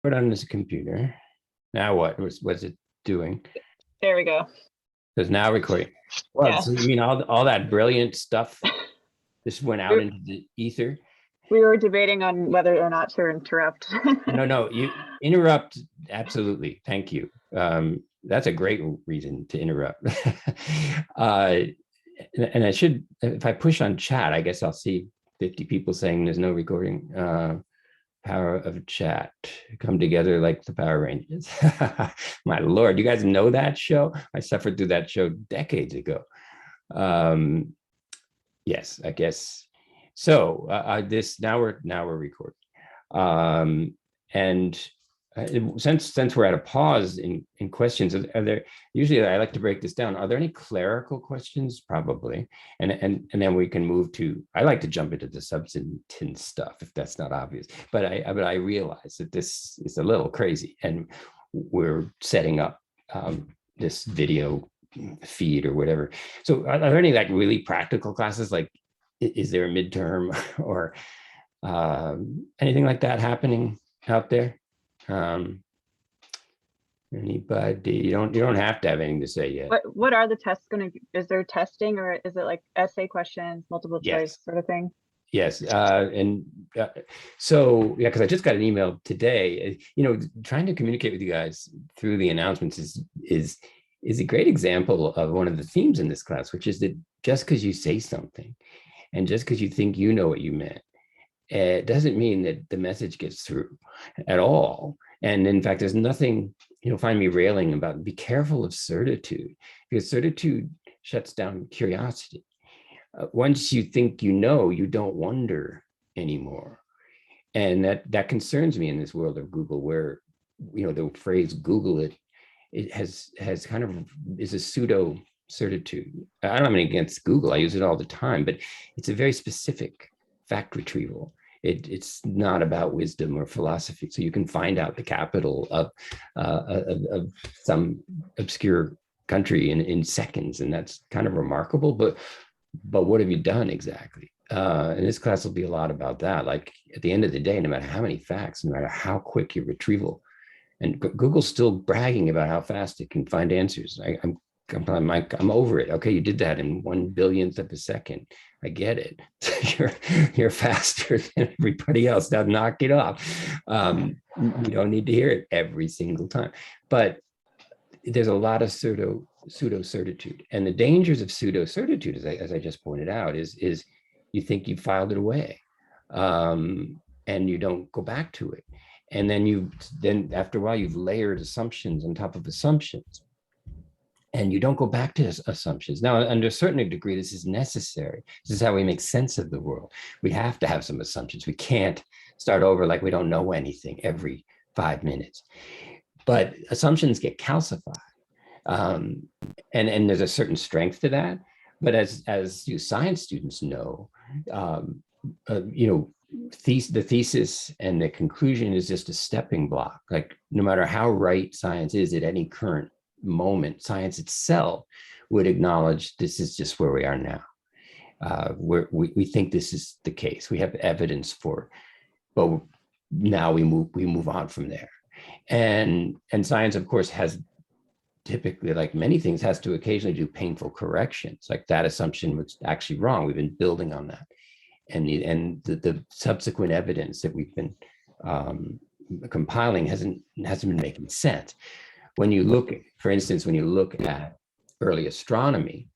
Put on this computer. Now what's it doing? There we go. It's now recording. Well, Yeah. so you mean all that brilliant stuff just went out into the ether? We were debating on whether or not to interrupt. No, you interrupt. Absolutely. Thank you. That's a great reason to interrupt. And I should, if I push on chat, I guess I'll see 50 people saying there's no recording. Power of chat, come together like the Power Rangers. My Lord, you guys know that show? I suffered through that show decades ago. Yes, I guess. So now we're recording. And since we're at a pause in questions, are there, usually I like to break this down. Are there any clerical questions? Probably. And then we can move to, I like to jump into the substantive stuff if that's not obvious. But I realize that this is a little crazy and we're setting up this video feed or whatever. So are there any like really practical classes? Like, is there a midterm or anything like that happening out there? Anybody? You don't have to have anything to say yet. What are the tests going to be? Is there testing or is it like essay questions, multiple choice sort of thing? Yes. So yeah, because I just got an email today, trying to communicate with you guys through the announcements is a great example of one of the themes in this class, which is that just because you say something and just because you think you know what you meant, it doesn't mean that the message gets through at all. And in fact, there's nothing, find me railing about, be careful of certitude, because certitude shuts down curiosity. Once you think you know, you don't wonder anymore. And that concerns me in this world of Google, where, the phrase Google it has kind of is a pseudo certitude. I don't have anything against Google. I use it all the time, but it's a very specific fact retrieval. It's not about wisdom or philosophy. So you can find out the capital of some obscure country in seconds, and that's kind of remarkable. But what have you done exactly? And this class will be a lot about that. Like at the end of the day, no matter how many facts, no matter how quick your retrieval, and Google's still bragging about how fast it can find answers. I'm over it. Okay, you did that in 1/1000th of a second. I get it. You're faster than everybody else. Now knock it off. You don't need to hear it every single time. But there's a lot of pseudo certitude, and the dangers of pseudo certitude, as I just pointed out, is you think you filed it away, and you don't go back to it, and then after a while you've layered assumptions on top of assumptions. And you don't go back to assumptions. Now, under a certain degree, this is necessary. This is how we make sense of the world. We have to have some assumptions. We can't start over like we don't know anything every 5 minutes. But assumptions get calcified. And there's a certain strength to that. But as you science students know, the thesis and the conclusion is just a stepping block. Like no matter how right science is at any current moment, science itself would acknowledge this is just where we are now. We think this is the case. We have evidence for it, but now we move on from there. And science, of course, has typically, like many things, has to occasionally do painful corrections. Like that assumption was actually wrong. We've been building on that, and the subsequent evidence that we've been compiling hasn't been making sense. When you look, for instance, at early astronomy,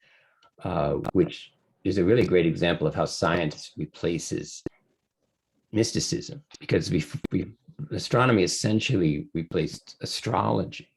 which is a really great example of how science replaces mysticism, because astronomy essentially replaced astrology.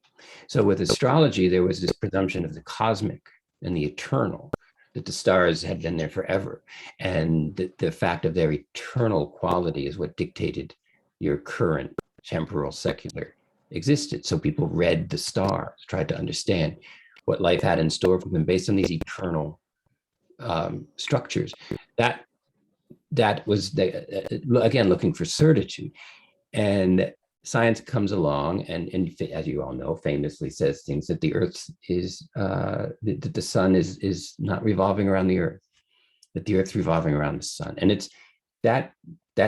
So with astrology, there was this presumption of the cosmic and the eternal, that the stars had been there forever. And the fact of their eternal quality is what dictated your current temporal secular existed. So people read the stars, tried to understand what life had in store for them based on these eternal structures. That was again looking for certitude. And science comes along and as you all know, famously says things that the Earth is that the sun is not revolving around the Earth, that the Earth's revolving around the sun. And it's that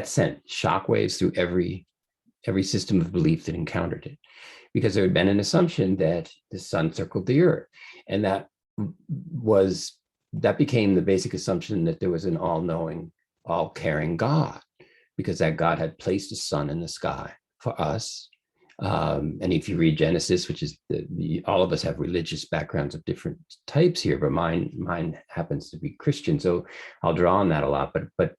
sent shockwaves through every every system of belief that encountered it, because there had been an assumption that the sun circled the earth. And that became the basic assumption that there was an all-knowing, all-caring God, because that God had placed a sun in the sky for us. And if you read Genesis, which is all of us have religious backgrounds of different types here, but mine happens to be Christian, so I'll draw on that a lot. But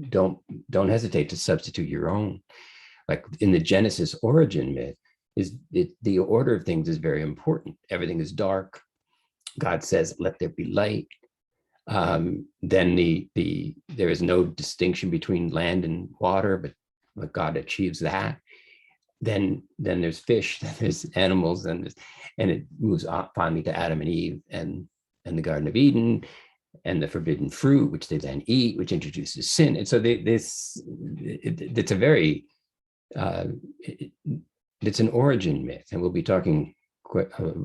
don't hesitate to substitute your own. Like in the Genesis origin myth, the order of things is very important. Everything is dark. God says, "Let there be light." Then there is no distinction between land and water, but God achieves that. Then there's fish, then there's animals, and it moves on finally to Adam and Eve and the Garden of Eden and the forbidden fruit, which they then eat, which introduces sin. And so it's a very it's an origin myth, and we'll be talking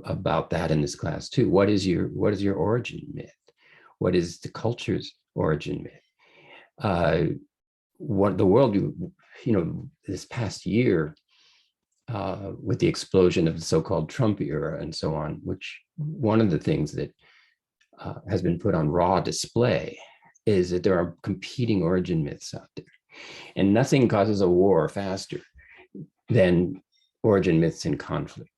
about that in this class too. What is your origin myth? What is the culture's origin myth? What the world, this past year, with the explosion of the so-called Trump era and so on, which one of the things that has been put on raw display is that there are competing origin myths out there. And nothing causes a war faster than origin myths in conflict.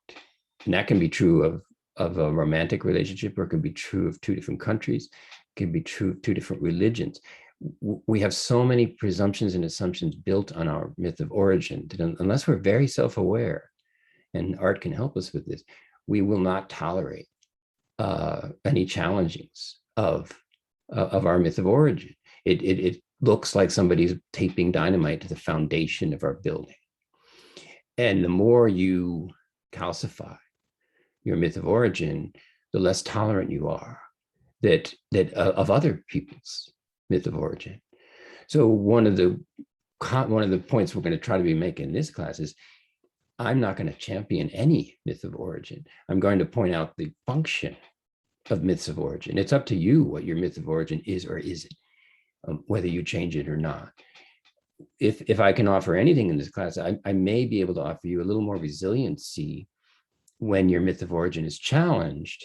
And that can be true of a romantic relationship, or it can be true of two different countries, it can be true of two different religions. We have so many presumptions and assumptions built on our myth of origin that unless we're very self-aware, and art can help us with this, we will not tolerate any challengings of our myth of origin. It looks like somebody's taping dynamite to the foundation of our building. And the more you calcify your myth of origin, the less tolerant you are that of other people's myth of origin. So one of the points we're going to try to be making in this class is, I'm not going to champion any myth of origin. I'm going to point out the function of myths of origin. It's up to you what your myth of origin is or isn't, whether you change it or not. If I can offer anything in this class, I may be able to offer you a little more resiliency when your myth of origin is challenged,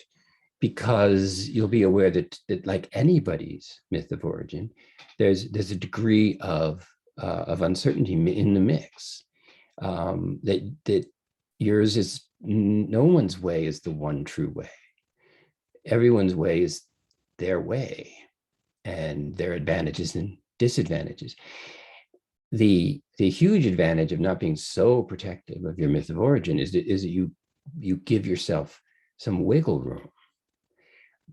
because you'll be aware that like anybody's myth of origin, there's a degree of uncertainty in the mix. That yours is, no one's way is the one true way. Everyone's way is their way, and their advantages and disadvantages. The huge advantage of not being so protective of your myth of origin is that you give yourself some wiggle room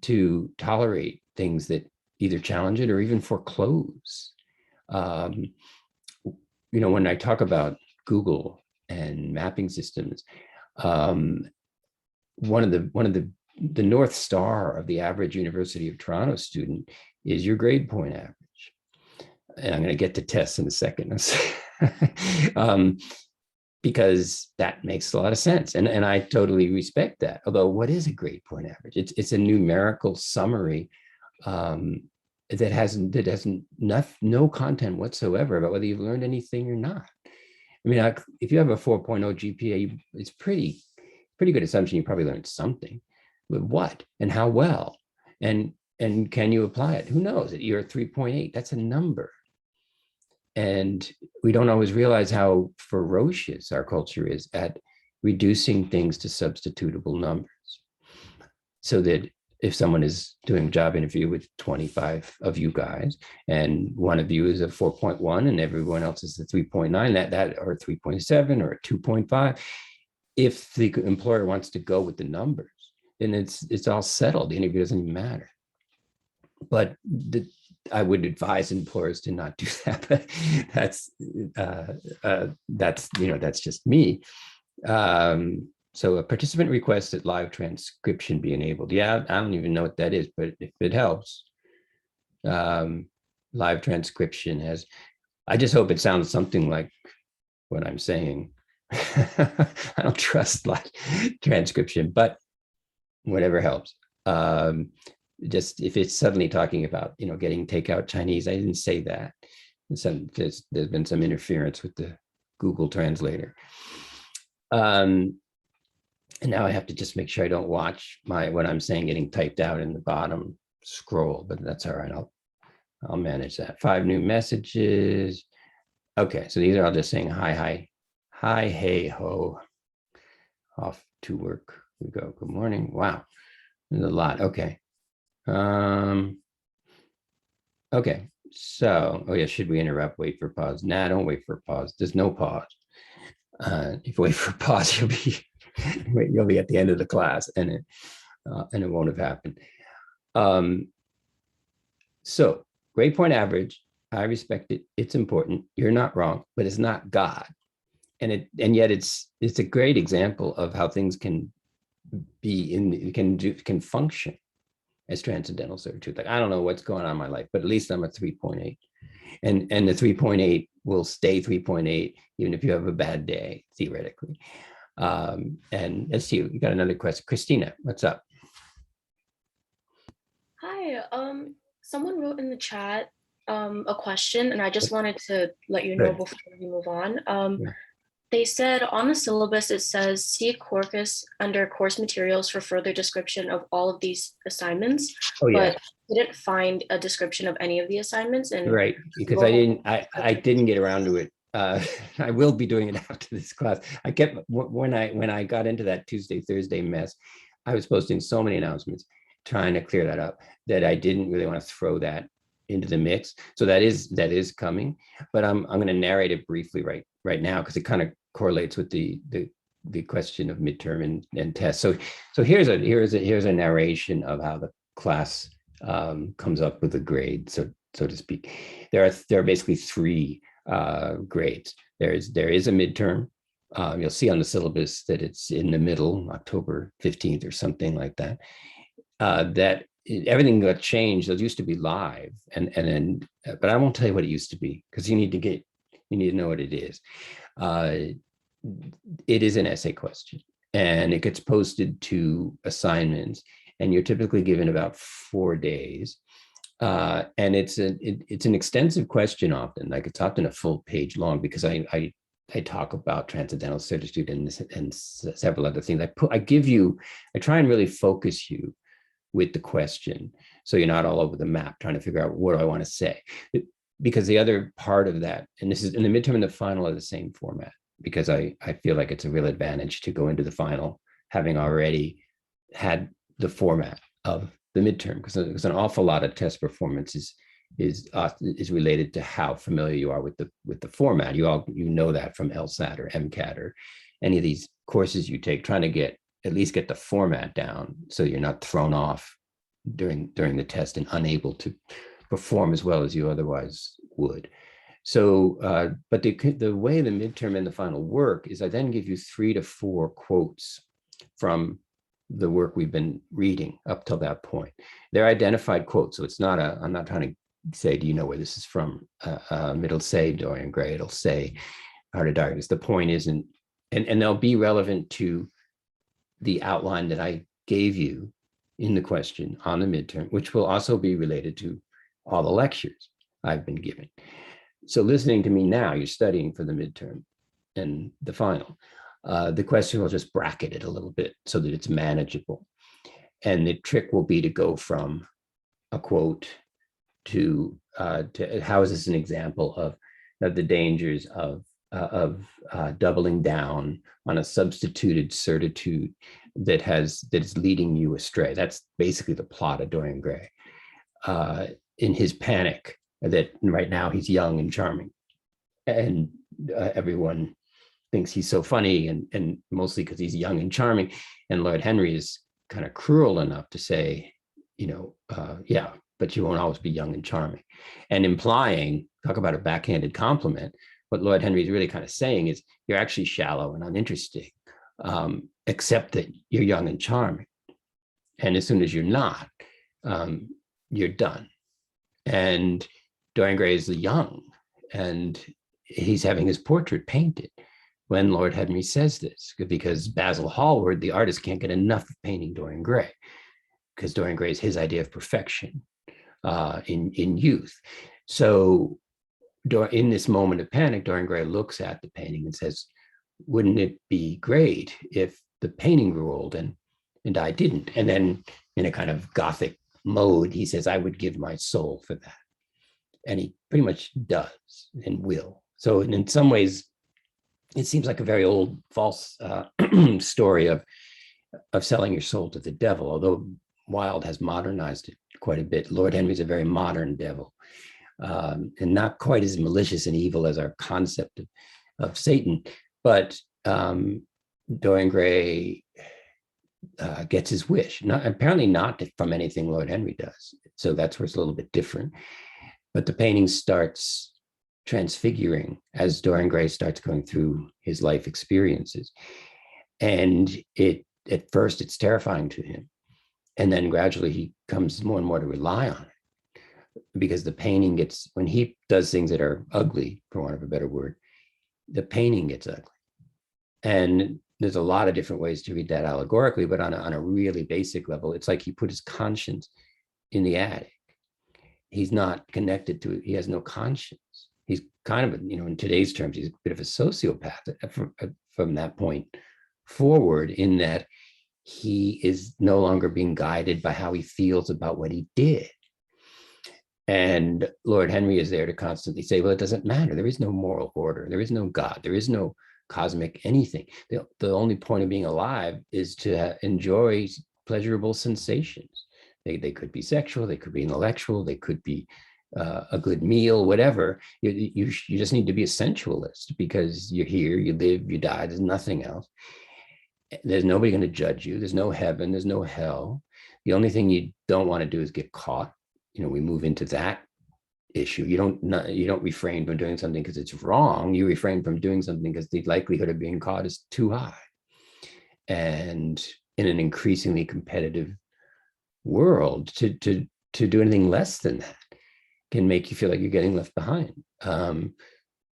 to tolerate things that either challenge it or even foreclose. When I talk about Google and mapping systems, one of the North Star of the average University of Toronto student is your grade point average. And I'm going to get to tests in a second. Because that makes a lot of sense. And I totally respect that. Although, what is a grade point average? It's a numerical summary that has no content whatsoever about whether you've learned anything or not. I mean, if you have a 4.0 GPA, it's pretty good assumption you probably learned something. But what and how well? And can you apply it? Who knows? You're at 3.8, that's a number. And we don't always realize how ferocious our culture is at reducing things to substitutable numbers. So that if someone is doing a job interview with 25 of you guys, and one of you is a 4.1 and everyone else is a 3.9, that or 3.7 or a 2.5, if the employer wants to go with the numbers, then it's all settled. The interview doesn't even matter. But I would advise employers to not do that. But that's just me. So a participant requests that live transcription be enabled. Yeah, I don't even know what that is, but if it helps, live transcription has. I just hope it sounds something like what I'm saying. I don't trust live transcription, but whatever helps. Just if it's suddenly talking about getting takeout Chinese, I didn't say that. There's been some interference with the Google Translator. And now I have to just make sure I don't watch what I'm saying getting typed out in the bottom scroll, but that's all right. I'll manage that. 5 new messages. Okay, so these are all just saying hi, hey, ho. Off to work we go. Good morning. Wow, there's a lot. Okay. Okay, so, oh yeah, should we interrupt? Wait for pause? Nah, don't wait for pause. There's no pause. If you wait for pause, you'll be at the end of the class, and it won't have happened. So grade point average, I respect it. It's important. You're not wrong, but it's not God, and yet it's a great example of how things can can function as transcendental certitude. Like, I don't know what's going on in my life, but at least I'm a 3.8. And the 3.8 will stay 3.8 even if you have a bad day, theoretically. And let's see, we got another question. Christina, what's up? Hi, someone wrote in the chat a question, and I just wanted to let you know before we move on. Yeah. They said on the syllabus, it says, see Corcus under course materials for further description of all of these assignments, but didn't find a description of any of the assignments. And right, because I didn't get around to it. I will be doing it after this class. I kept, when I got into that Tuesday, Thursday mess, I was posting so many announcements trying to clear that up that I didn't really want to throw that into the mix. So that is coming, but I'm going to narrate it briefly right now because it kind of correlates with the question of midterm and tests. So here's a narration of how the class comes up with a grade, so to speak. There are basically 3 grades. There is a midterm. You'll see on the syllabus that it's in the middle, October 15th or something like that. That everything got changed. Those used to be live, and then, but I won't tell you what it used to be because you need to know what it is. It is an essay question, and it gets posted to assignments, and you're typically given about 4 days. And it's an extensive question often, like it's often a full page long because I talk about transcendental certitude and several other things. I try and really focus you with the question, so you're not all over the map trying to figure out what do I want to say. Because the other part of that, and this is in the midterm and the final, are the same format, because I feel like it's a real advantage to go into the final having already had the format of the midterm, because an awful lot of test performance is related to how familiar you are with the format. You know that from LSAT or MCAT or any of these courses you take, trying to at least get the format down so you're not thrown off during the test and unable to perform as well as you otherwise would. So, but the way the midterm and the final work is I then give you 3 to 4 quotes from the work we've been reading up till that point. They're identified quotes, so it's not I'm not trying to say, do you know where this is from? It'll say Dorian Gray, it'll say Heart of Darkness. The point isn't, and they'll be relevant to the outline that I gave you in the question on the midterm, which will also be related to all the lectures I've been giving. So listening to me now, you're studying for the midterm and the final. The question will just bracket it a little bit so that it's manageable. And the trick will be to go from a quote to how is this an example of the dangers of doubling down on a substituted certitude that is leading you astray. That's basically the plot of Dorian Gray. In his panic that right now he's young and charming, and everyone thinks he's so funny, and mostly because he's young and charming. And Lord Henry is kind of cruel enough to say, yeah, but you won't always be young and charming, and implying, talk about a backhanded compliment. What Lord Henry is really kind of saying is you're actually shallow and uninteresting, except that you're young and charming. And as soon as you're not, you're done. And Dorian Gray is young, and he's having his portrait painted when Lord Henry says this, because Basil Hallward, the artist, can't get enough of painting Dorian Gray, because Dorian Gray is his idea of perfection in youth. So in this moment of panic, Dorian Gray looks at the painting and says, wouldn't it be great if the painting grew old and I didn't? And then in a kind of Gothic mode, he says, I would give my soul for that. And he pretty much does and will. So in some ways, it seems like a very old, false story of selling your soul to the devil, although Wilde has modernized it quite a bit. Lord Henry's a very modern devil, and not quite as malicious and evil as our concept of Satan. But Dorian Gray gets his wish, apparently not from anything Lord Henry does. So that's where it's a little bit different. But the painting starts transfiguring as Dorian Gray starts going through his life experiences. And at first it's terrifying to him. And then gradually he comes more and more to rely on it, because the painting gets, when he does things that are ugly, for want of a better word, the painting gets ugly. And there's a lot of different ways to read that allegorically, but on a really basic level, it's like he put his conscience in the attic. He's not connected to it. He has no conscience. He's kind of, in today's terms, he's a bit of a sociopath from that point forward, in that he is no longer being guided by how he feels about what he did. And Lord Henry is there to constantly say, well, it doesn't matter. There is no moral order. There is no God. There is no cosmic anything. The only point of being alive is to enjoy pleasurable sensations. They could be sexual, they could be intellectual, they could be a good meal, whatever. You just need to be a sensualist, because you're here, you live, you die, there's nothing else. There's nobody going to judge you. There's no heaven, there's no hell. The only thing you don't want to do is get caught. We move into that issue. You don't refrain from doing something because it's wrong. You refrain from doing something because the likelihood of being caught is too high. And in an increasingly competitive world, to do anything less than that can make you feel like you're getting left behind.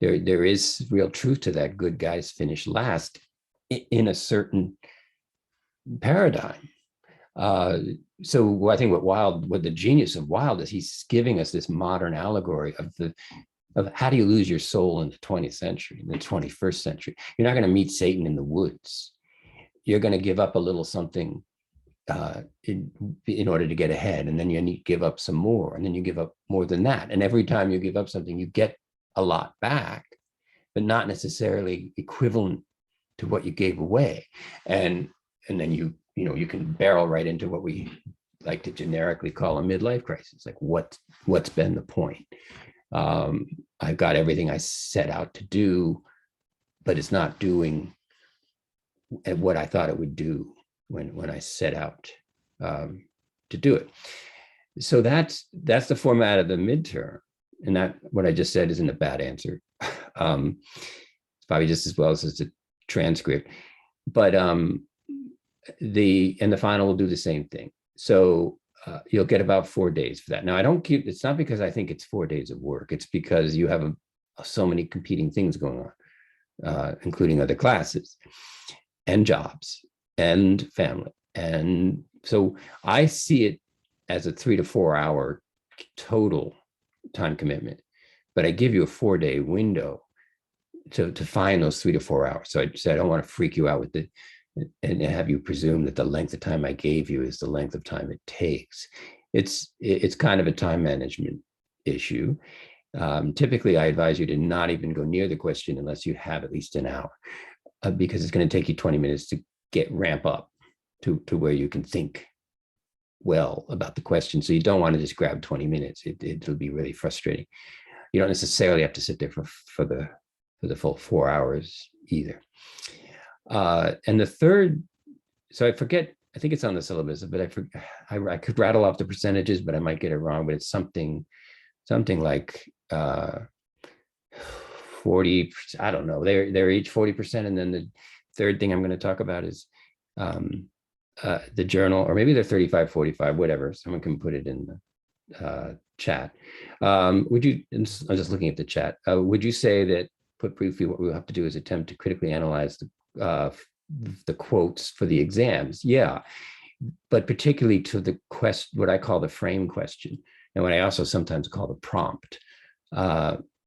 There is real truth to that. Good guys finish last in a certain paradigm. So I think what the genius of Wilde is, he's giving us this modern allegory of how do you lose your soul in the 20th century, in the 21st century. You're not going to meet Satan in the woods. You're going to give up a little something in order to get ahead, and then you need to give up some more, and then you give up more than that. And every time you give up something, you get a lot back, but not necessarily equivalent to what you gave away. And then you can barrel right into what we like to generically call a midlife crisis. Like what's been the point? I've got everything I set out to do, but it's not doing what I thought it would do when I set out to do it. So that's the format of the midterm. And that what I just said isn't a bad answer. It's probably just as well as the transcript. But the final will do the same thing. So you'll get about 4 days for that. Now it's not because I think it's 4 days of work. It's because you have so many competing things going on, including other classes and jobs and family. And so I see it as a 3 to 4 hour total time commitment, but I give you a 4-day window to find those 3 to 4 hours. So I don't want to freak you out with it and have you presume that the length of time I gave you is the length of time it takes. It's kind of a time management issue. Typically, I advise you to not even go near the question unless you have at least an hour, because it's going to take you 20 minutes to ramp up to where you can think well about the question. So you don't want to just grab 20 minutes. It'll be really frustrating. You don't necessarily have to sit there for the full 4 hours either. And the third, so I forget, I think it's on the syllabus, but I could rattle off the percentages, but I might get it wrong, but it's something like 40, I don't know, they're each 40%. And then the third thing I'm going to talk about is the journal, or maybe they're 35, 45, whatever. Someone can put it in the chat. Would you, I'm just looking at the chat, would you say that, put briefly, what we'll have to do is attempt to critically analyze the quotes for the exams? Yeah, but particularly to the what I call the frame question, and what I also sometimes call the prompt.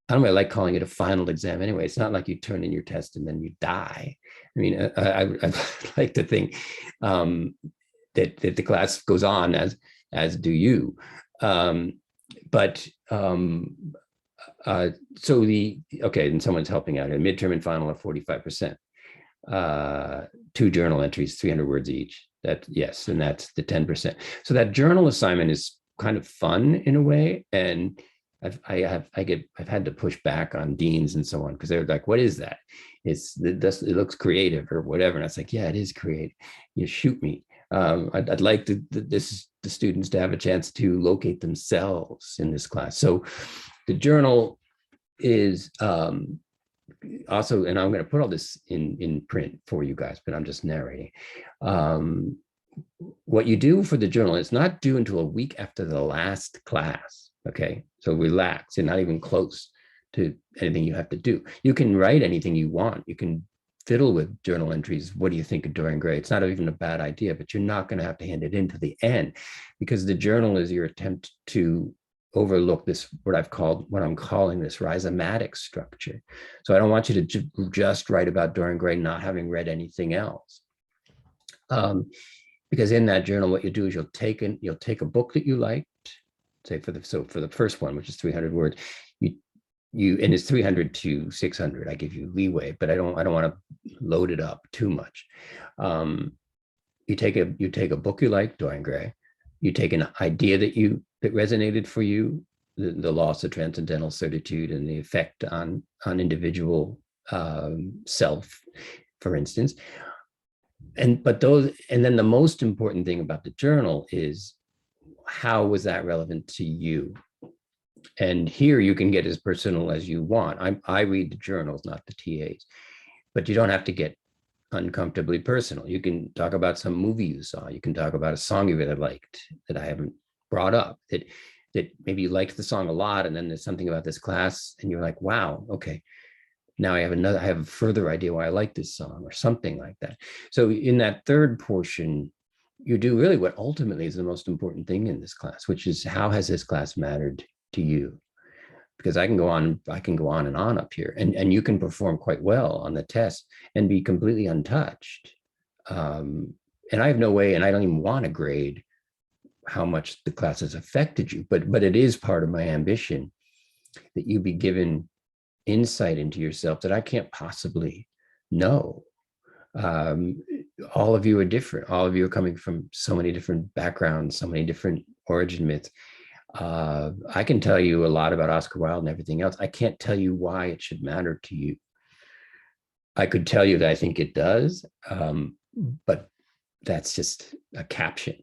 I don't really like calling it a final exam anyway. It's not like you turn in your test and then you die. I mean, I like to think that the class goes on as do you. But so okay, and someone's helping out here. Midterm and final are 45%. 2 journal entries, 300 words each. Yes, and that's the 10%. So that journal assignment is kind of fun in a way, and I've had to push back on deans and so on because they're like, "What is that? It looks creative or whatever." And I was like, "Yeah, it is creative. You shoot me." I'd like the students to have a chance to locate themselves in this class. So the journal is also, and I'm going to put all this in print for you guys, but I'm just narrating. What you do for the journal, it's not due until a week after the last class. Okay, so relax. You're not even close to anything you have to do. You can write anything you want. You can fiddle with journal entries. What do you think of Dorian Gray? It's not even a bad idea, but you're not going to have to hand it in to the end, because the journal is your attempt to overlook this, what I'm calling this rhizomatic structure. So I don't want you to just write about Dorian Gray not having read anything else. Because in that journal, what you do is you'll take a book that you liked, say for the first one, which is 300 words, and it's 300 to 600. I give you leeway, but I don't want to load it up too much. You take a book you like, Dorian Gray. You take an idea that resonated for you, the loss of transcendental certitude and the effect on individual self, for instance. And then the most important thing about the journal is, how was that relevant to you? And here you can get as personal as you want. I read the journals, not the TAs, but you don't have to get uncomfortably personal. You can talk about some movie you saw. You can talk about a song you really liked that I haven't brought up, that maybe you liked the song a lot, and then there's something about this class and you're like, wow, okay, now I have a further idea why I like this song, or something like that. So in that third portion, you do really what ultimately is the most important thing in this class, which is, how has this class mattered to you? Because I can go on and on up here, and you can perform quite well on the test and be completely untouched. And I have no way, and I don't even want to grade how much the class has affected you, but it is part of my ambition that you be given insight into yourself that I can't possibly know. All of you are different. All of you are coming from so many different backgrounds, so many different origin myths. I can tell you a lot about Oscar Wilde and everything else. I can't tell you why it should matter to you. I could tell you that I think it does, but that's just a caption.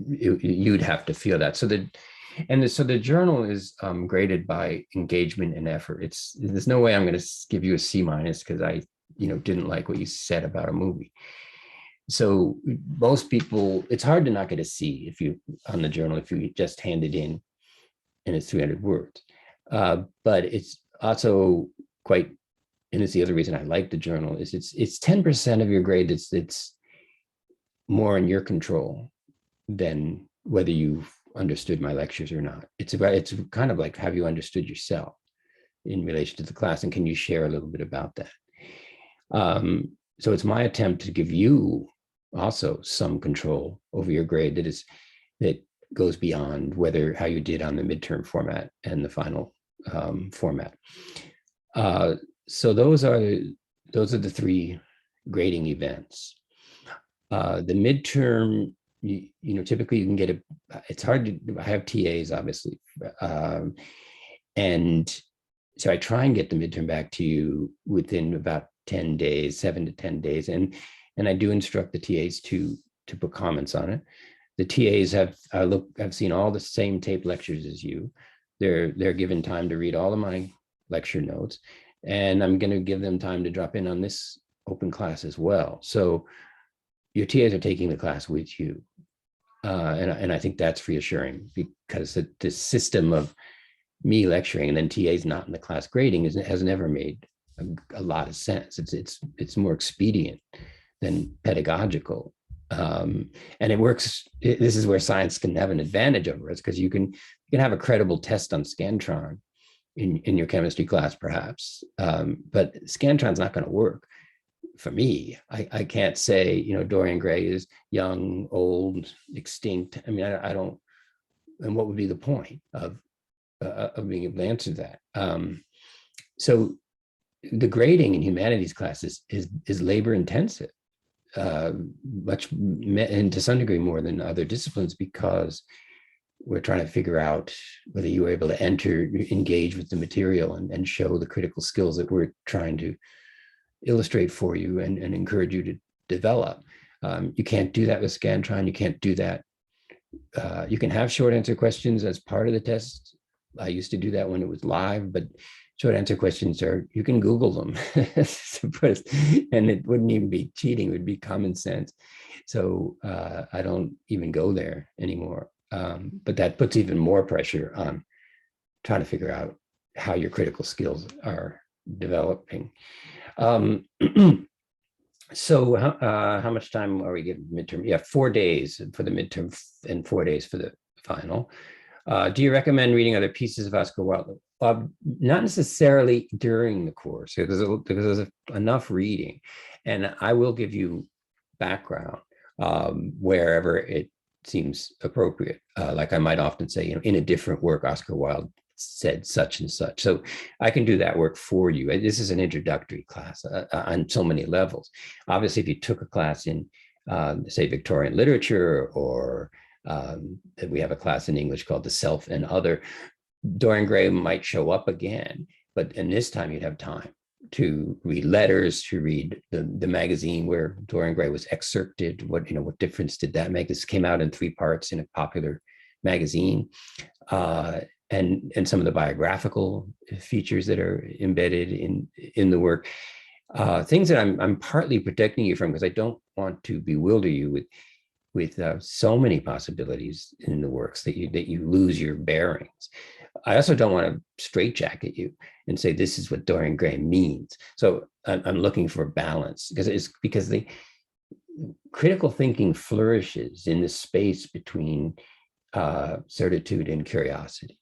You'd have to feel that. So the journal is graded by engagement and effort. There's no way I'm going to give you a C- because I didn't like what you said about a movie. So most people, it's hard to not get a C on the journal if you just hand it in and it's 300 words. But it's also quite, and it's the other reason I like the journal, is it's 10% of your grade it's more in your control than whether you've understood my lectures or not. It's kind of like, have you understood yourself in relation to the class, and can you share a little bit about that? So it's my attempt to give you also some control over your grade that goes beyond how you did on the midterm format and the final format. So those are the 3 grading events. The midterm, typically you can get it's hard to, I have TAs obviously. And so I try and get the midterm back to you within about 10 days, 7 to 10 days. And I do instruct the TAs to put comments on it. The TAs have seen all the same tape lectures as you. They're given time to read all of my lecture notes, and I'm going to give them time to drop in on this open class as well. So your TAs are taking the class with you. And I think that's reassuring, because the system of me lecturing and then TAs not in the class grading has never made a lot of sense. It's more expedient than pedagogical. And it works. This is where science can have an advantage over us, because you can have a credible test on Scantron in your chemistry class, perhaps. But Scantron's not going to work for me. I can't say, Dorian Gray is young, old, extinct. I mean, I don't, and what would be the point of being able to answer that? So the grading in humanities classes is labor intensive, much, and to some degree more than other disciplines, because we're trying to figure out whether you were able to engage with the material and show the critical skills that we're trying to illustrate for you and encourage you to develop. You can't do that with Scantron. You can't do that. You can have short answer questions as part of the test. I used to do that when it was live, but short answer questions you can Google them. And it wouldn't even be cheating, it would be common sense. So I don't even go there anymore. But that puts even more pressure on trying to figure out how your critical skills are developing. So how much time are we given midterm? Yeah, 4 days for the midterm and 4 days for the final. Do you recommend reading other pieces of Oscar Wilde? Not necessarily during the course, because there's enough reading, and I will give you background wherever it seems appropriate. Like I might often say, in a different work, Oscar Wilde said such and such. So I can do that work for you. This is an introductory class on so many levels. Obviously, if you took a class in, say, Victorian literature, or we have a class in English called The Self and Other, Dorian Gray might show up again, but in this time you'd have time to read letters, to read the magazine where Dorian Gray was excerpted. What difference did that make? This came out in 3 parts in a popular magazine. And some of the biographical features that are embedded in the work, things that I'm partly protecting you from, because I don't want to bewilder you with so many possibilities in the works that you lose your bearings. I also don't want to straitjacket you and say this is what Dorian Gray means. So I'm looking for balance, because the critical thinking flourishes in the space between certitude and curiosity.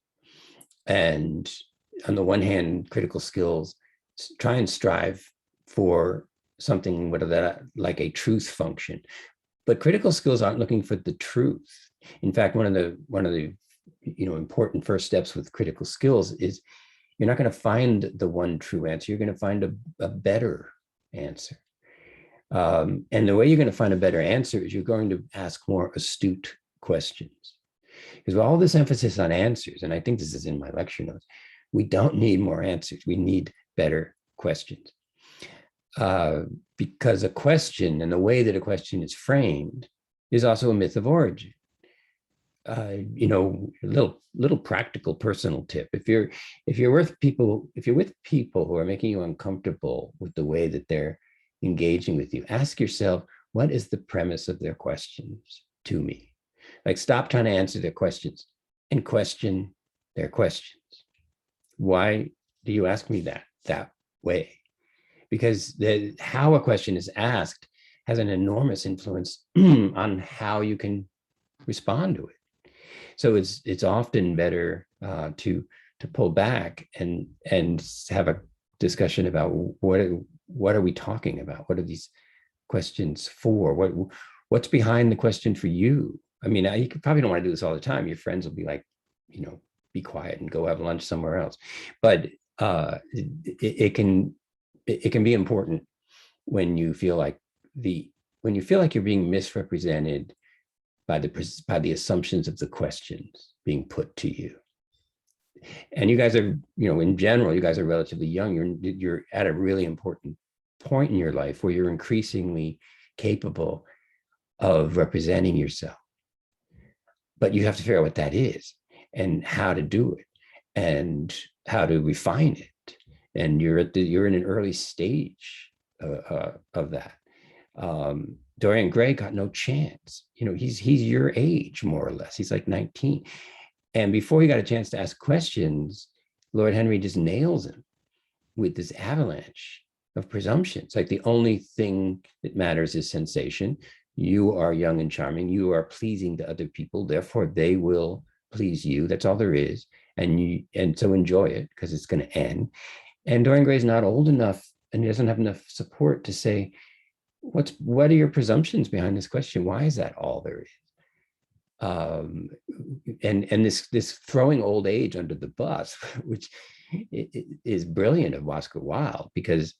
And on the one hand, critical skills try and strive for something like a truth function, but critical skills aren't looking for the truth. In fact, one of the important first steps with critical skills is you're not going to find the one true answer. You're going to find a better answer. And the way you're going to find a better answer is you're going to ask more astute questions. Because with all this emphasis on answers, and I think this is in my lecture notes, we don't need more answers. We need better questions. Because a question and the way that a question is framed is also a myth of origin. Little practical personal tip. If you're with people who are making you uncomfortable with the way that they're engaging with you, ask yourself, what is the premise of their questions to me? Like, stop trying to answer their questions and question their questions. Why do you ask me that way? Because how a question is asked has an enormous influence on how you can respond to it. So it's often better to pull back and have a discussion about what are we talking about? What are these questions for? What's behind the question for you? I mean, you probably don't want to do this all the time. Your friends will be like, be quiet and go have lunch somewhere else. But it can be important when you feel like you're being misrepresented by the assumptions of the questions being put to you. And you guys are, in general, you guys are relatively young. You're at a really important point in your life where you're increasingly capable of representing yourself. But you have to figure out what that is and how to do it and how to refine it. And you're in an early stage of that. Dorian Gray got no chance. He's your age, more or less. He's like 19. And before he got a chance to ask questions, Lord Henry just nails him with this avalanche of presumptions. Like, the only thing that matters is sensation. You are young and charming. You are pleasing to other people. Therefore, they will please you. That's all there is. and so enjoy it because it's going to end. And Dorian Gray's not old enough, and he doesn't have enough support to say, what are your presumptions behind this question? Why is that all there is? And this throwing old age under the bus, which is brilliant of Oscar Wilde, because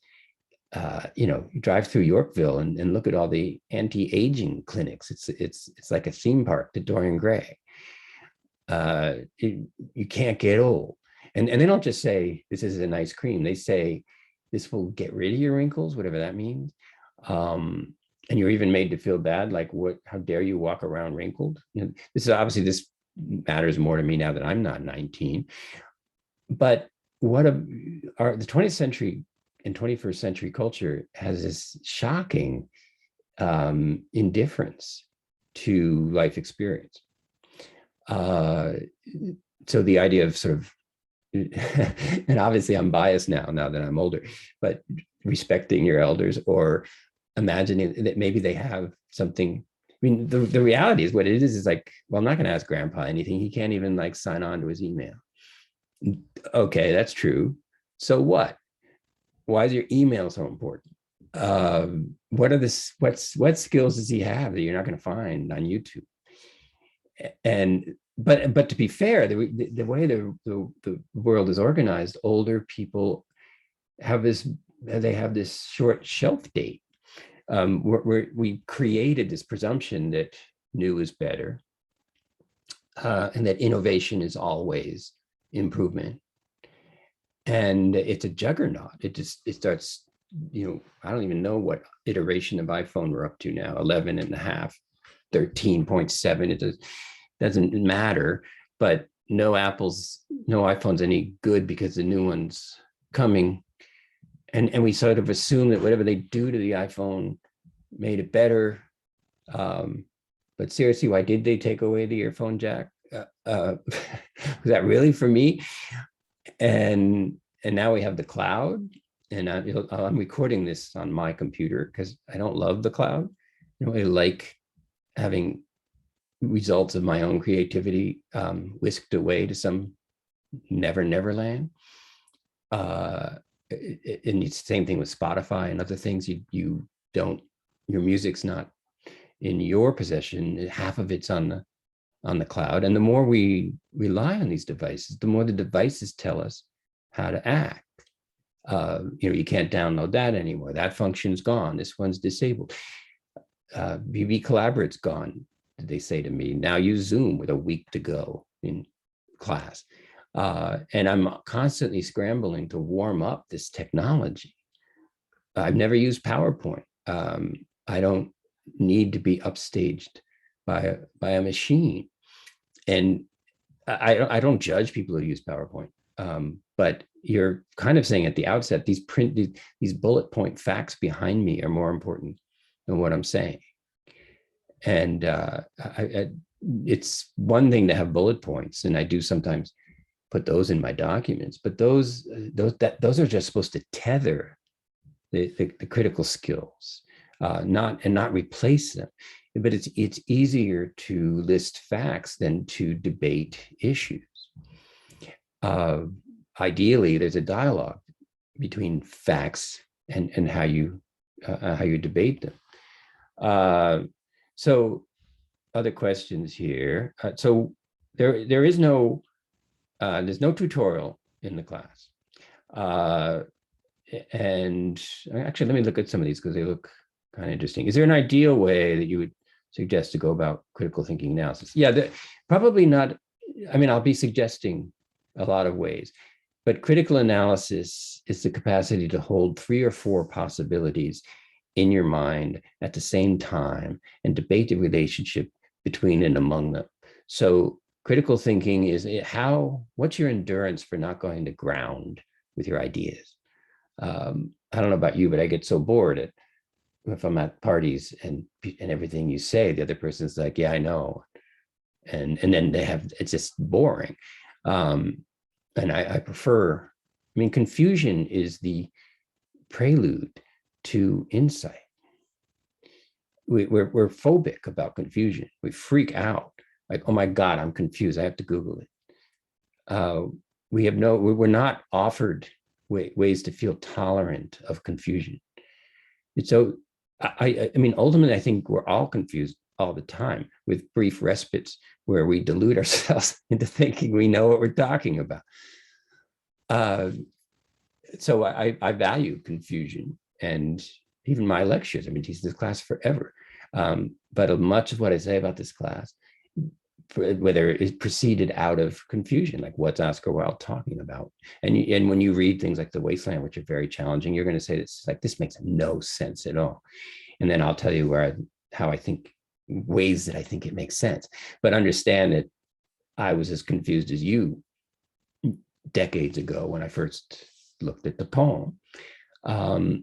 you drive through Yorkville and look at all the anti-aging clinics. It's like a theme park to Dorian Gray. You can't get old, and they don't just say this is a nice cream. They say this will get rid of your wrinkles, whatever that means. And you're even made to feel bad, like how dare you walk around wrinkled? This matters more to me now that I'm not 19. But the 20th century and 21st century culture has this shocking indifference to life experience. So the idea of sort of, and obviously I'm biased now that I'm older, but respecting your elders or imagining that maybe they have something. I mean, the reality is what it is like, well, I'm not going to ask grandpa anything. He can't even like sign on to his email. Okay, that's true. So what? Why is your email so important? What skills does he have that you're not going to find on YouTube? And but to be fair, the way the world is organized, older people have this short shelf date. We created this presumption that new is better, and that innovation is always improvement. And it's a juggernaut. It starts, I don't even know what iteration of iPhone we're up to now, 11 and a half, 13.7. It doesn't matter, but no iPhone's any good because the new one's coming. And we sort of assume that whatever they do to the iPhone made it better. But seriously, why did they take away the earphone jack? Was that really for me? And now we have the cloud, and I'm recording this on my computer because I don't love the cloud. I don't really like having results of my own creativity whisked away to some never land. And it's the same thing with Spotify and other things. You don't, your music's not in your possession. Half of it's on the cloud. And the more we rely on these devices, the more the devices tell us how to act. You can't download that anymore. That function's gone. This one's disabled. BB Collaborate's gone, they say to me. Now use Zoom with a week to go in class. And I'm constantly scrambling to warm up this technology. I've never used PowerPoint. I don't need to be upstaged by a machine. And I don't judge people who use PowerPoint, but you're kind of saying at the outset, these bullet point facts behind me are more important than what I'm saying. And it's one thing to have bullet points, and I do sometimes put those in my documents, but those are just supposed to tether the critical skills, not replace them. But it's easier to list facts than to debate issues. Ideally, there's a dialogue between facts and how you debate them. So, other questions here. So there is no there's no tutorial in the class. And actually, let me look at some of these because they look kind of interesting. Is there an ideal way that you would suggest to go about critical thinking analysis? Yeah, probably not. I mean, I'll be suggesting a lot of ways, but critical analysis is the capacity to hold 3 or 4 possibilities in your mind at the same time and debate the relationship between and among them. So critical thinking is what's your endurance for not going to ground with your ideas? I don't know about you, but I get so bored if I'm at parties and everything you say, the other person's like, yeah, I know. And then it's just boring. And I prefer, confusion is the prelude to insight. We're phobic about confusion. We freak out like, oh my God, I'm confused. I have to Google it. we're not offered ways to feel tolerant of confusion. And so I mean, ultimately, I think we're all confused all the time with brief respites where we delude ourselves into thinking we know what we're talking about. So I value confusion, and even my lectures, I've been teaching this class forever. But much of what I say about this class, whether it proceeded out of confusion, like what's Oscar Wilde talking about? And when you read things like The Wasteland, which are very challenging, you're going to say this makes no sense at all. And then I'll tell you how I think, ways that I think it makes sense. But understand that I was as confused as you decades ago when I first looked at the poem. But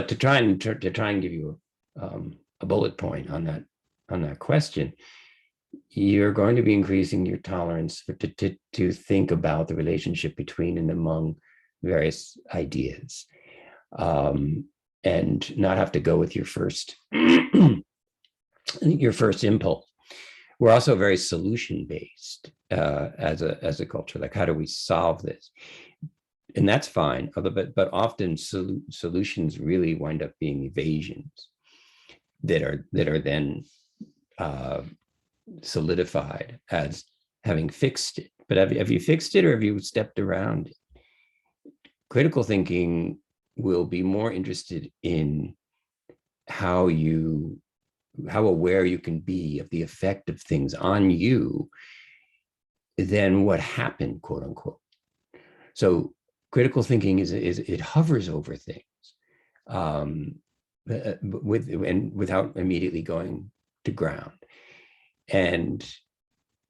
to try and give you a bullet point on that question, you're going to be increasing your tolerance to think about the relationship between and among various ideas, and not have to go with your first impulse. We're also very solution-based as a culture. Like, how do we solve this? And that's fine, but often solutions really wind up being evasions that are then solidified as having fixed it. But have you fixed it, or have you stepped around it? Critical thinking will be more interested in how aware you can be of the effect of things on you than what happened, quote unquote. So critical thinking it hovers over things without immediately going to ground. And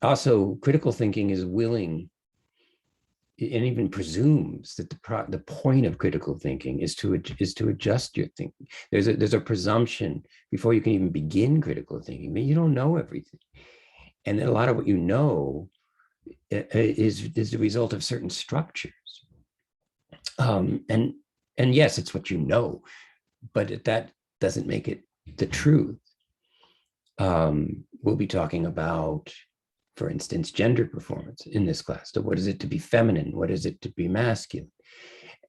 also, critical thinking is willing and even presumes that the point of critical thinking is to adjust your thinking. There's a presumption before you can even begin critical thinking that you don't know everything, and that a lot of what you know is the result of certain structures. And yes, it's what you know, but that doesn't make it the truth. We'll be talking about, for instance, gender performance in this class. So what is it to be feminine? What is it to be masculine?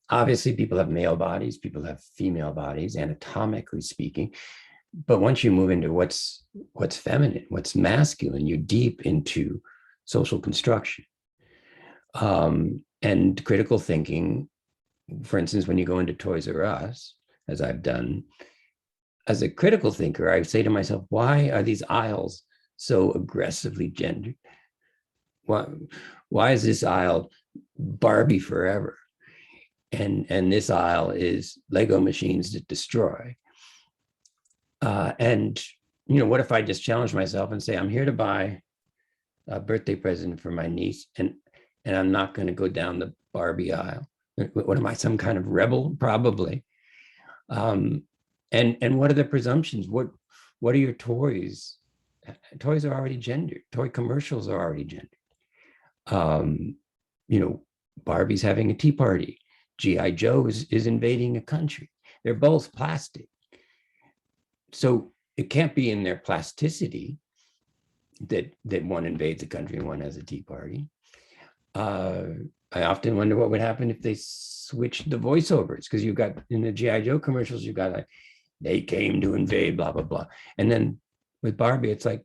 Obviously, people have male bodies, people have female bodies, anatomically speaking. But once you move into what's feminine, what's masculine, you're deep into social construction. And critical thinking, for instance, when you go into Toys R Us, as I've done, as a critical thinker, I say to myself, why are these aisles so aggressively gendered? Why is this aisle Barbie forever? And this aisle is Lego machines that destroy. And what if I just challenge myself and say, I'm here to buy a birthday present for my niece, and I'm not going to go down the Barbie aisle? What am I, some kind of rebel? Probably. And what are the presumptions? What are your toys? Toys are already gendered. Toy commercials are already gendered. Barbie's having a tea party. G.I. Joe is invading a country. They're both plastic. So it can't be in their plasticity that one invades a country and one has a tea party. I often wonder what would happen if they switched the voiceovers, because you've got, in the G.I. Joe commercials, you've got like, they came to invade, blah, blah, blah. And then with Barbie, it's like,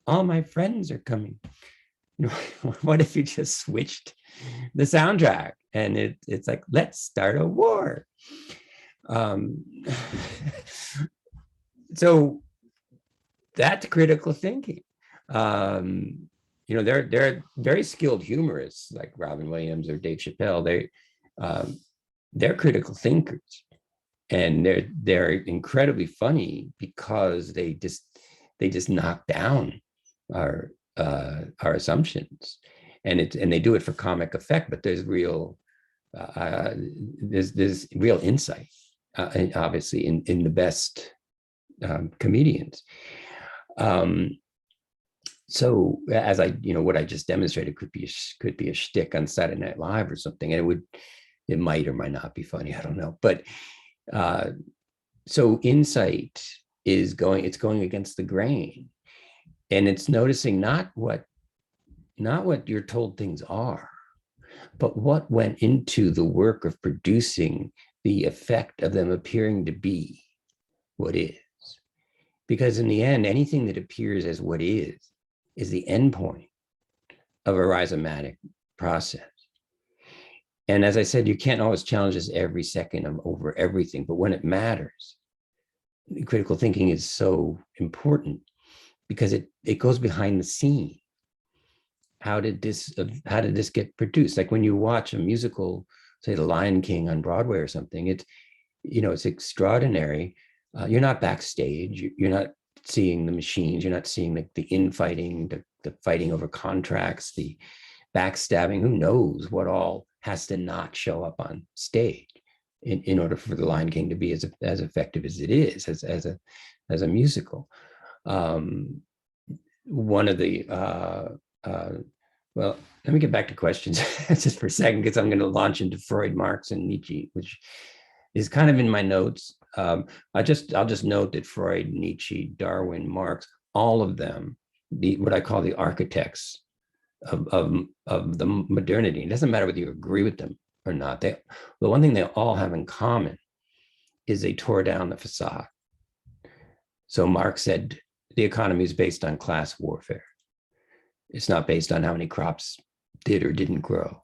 all my friends are coming. What if you just switched the soundtrack and it's like, let's start a war? So that's critical thinking. They're very skilled humorists like Robin Williams or Dave Chappelle. They're critical thinkers, and they're incredibly funny because they just knock down our assumptions, and they do it for comic effect. But there's real insight, obviously, in the best comedians. So as what I just demonstrated could be a shtick on Saturday Night Live or something, and it might or might not be funny. I don't know. But so insight is going against the grain, and it's noticing not what not what you're told things are, but what went into the work of producing the effect of them appearing to be what is. Because in the end, anything that appears as what is the endpoint of a rhizomatic process. And as I said, you can't always challenge this every second over everything, but when it matters, critical thinking is so important because it goes behind the scene. How did this get produced? Like when you watch a musical, say The Lion King on Broadway or something, it's extraordinary. You're not backstage. You're not seeing the machines. You're not seeing the infighting, the fighting over contracts, the backstabbing. Who knows what all has to not show up on stage in order for The Lion King to be as effective as it is as a musical. One of the well, let me get back to questions just for a second, because I'm going to launch into Freud, Marx, and Nietzsche, which is kind of in my notes. I'll just note that Freud, Nietzsche, Darwin, Marx, all of them, what I call the architects of the modernity. It doesn't matter whether you agree with them or not. The one thing they all have in common is they tore down the facade. So Marx said the economy is based on class warfare. It's not based on how many crops did or didn't grow.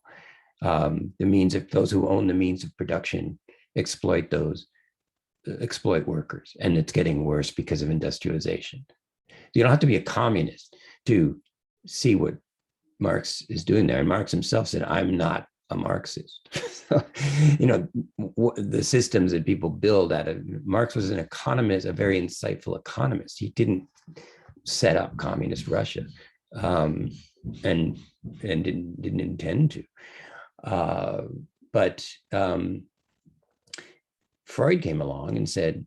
The means of those who own the means of production exploit workers, and it's getting worse because of industrialization. You don't have to be a communist to see what Marx is doing there. And Marx himself said, "I'm not a Marxist." So, the systems that people build out of Marx was an economist, a very insightful economist. He didn't set up communist Russia, and didn't intend to. But Freud came along and said,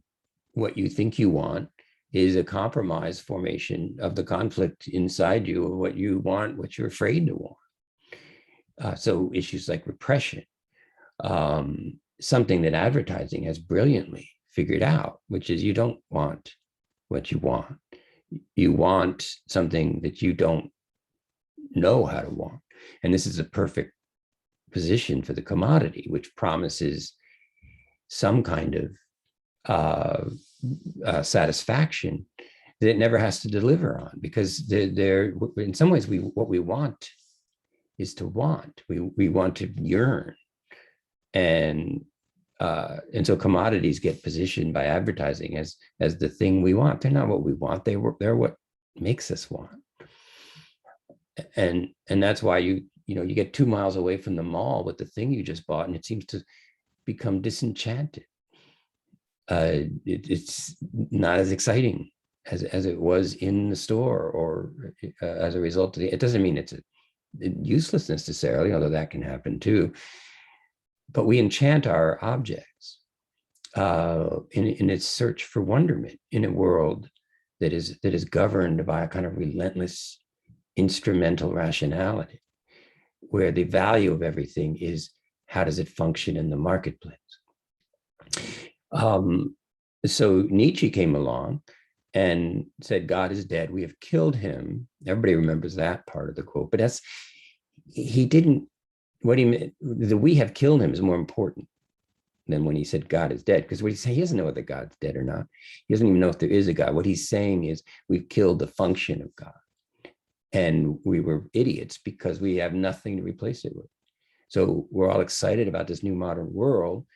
what you think you want is a compromise formation of the conflict inside you of what you want, what you're afraid to want. So issues like repression, something that advertising has brilliantly figured out, which is you don't want what you want. You want something that you don't know how to want. And this is a perfect position for the commodity, which promises some kind of satisfaction that it never has to deliver on, because they're in some ways what we want is to want. We want to yearn, and so commodities get positioned by advertising as the thing we want. They're not what we want. They're what makes us want. And that's why you get 2 miles away from the mall with the thing you just bought, and it seems to become disenchanted. It's not as exciting as it was in the store, or as a result of it doesn't mean it's a useless necessarily, although that can happen too. But we enchant our objects in its search for wonderment in a world that is governed by a kind of relentless instrumental rationality, where the value of everything is how does it function in the marketplace. So Nietzsche came along and said, God is dead. We have killed him. Everybody remembers that part of the quote, but the we have killed him is more important than when he said God is dead, because what he doesn't know whether God's dead or not. He doesn't even know if there is a God. What he's saying is we've killed the function of God. And we were idiots because we have nothing to replace it with. So we're all excited about this new modern world.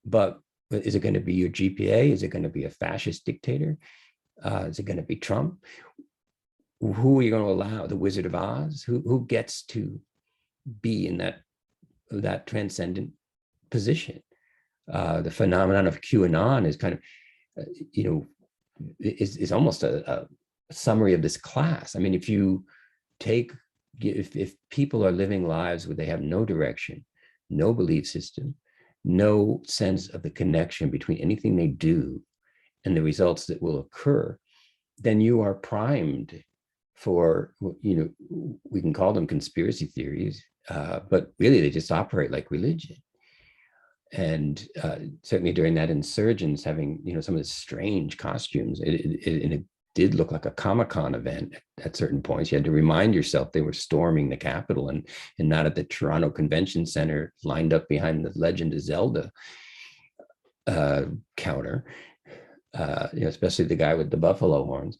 But is it going to be your GPA? Is it going to be a fascist dictator? Is it going to be Trump? Who are you going to allow? The Wizard of Oz? Who gets to be in that transcendent position? The phenomenon of QAnon is kind of, is almost a summary of this class. I mean, if people are living lives where they have no direction, no belief system, no sense of the connection between anything they do and the results that will occur, then you are primed for, we can call them conspiracy theories, but really they just operate like religion. And certainly during that insurgence, having, some of the strange costumes in a did look like a Comic-Con event at certain points. You had to remind yourself they were storming the Capitol and not at the Toronto Convention Center lined up behind the Legend of Zelda counter, especially the guy with the buffalo horns.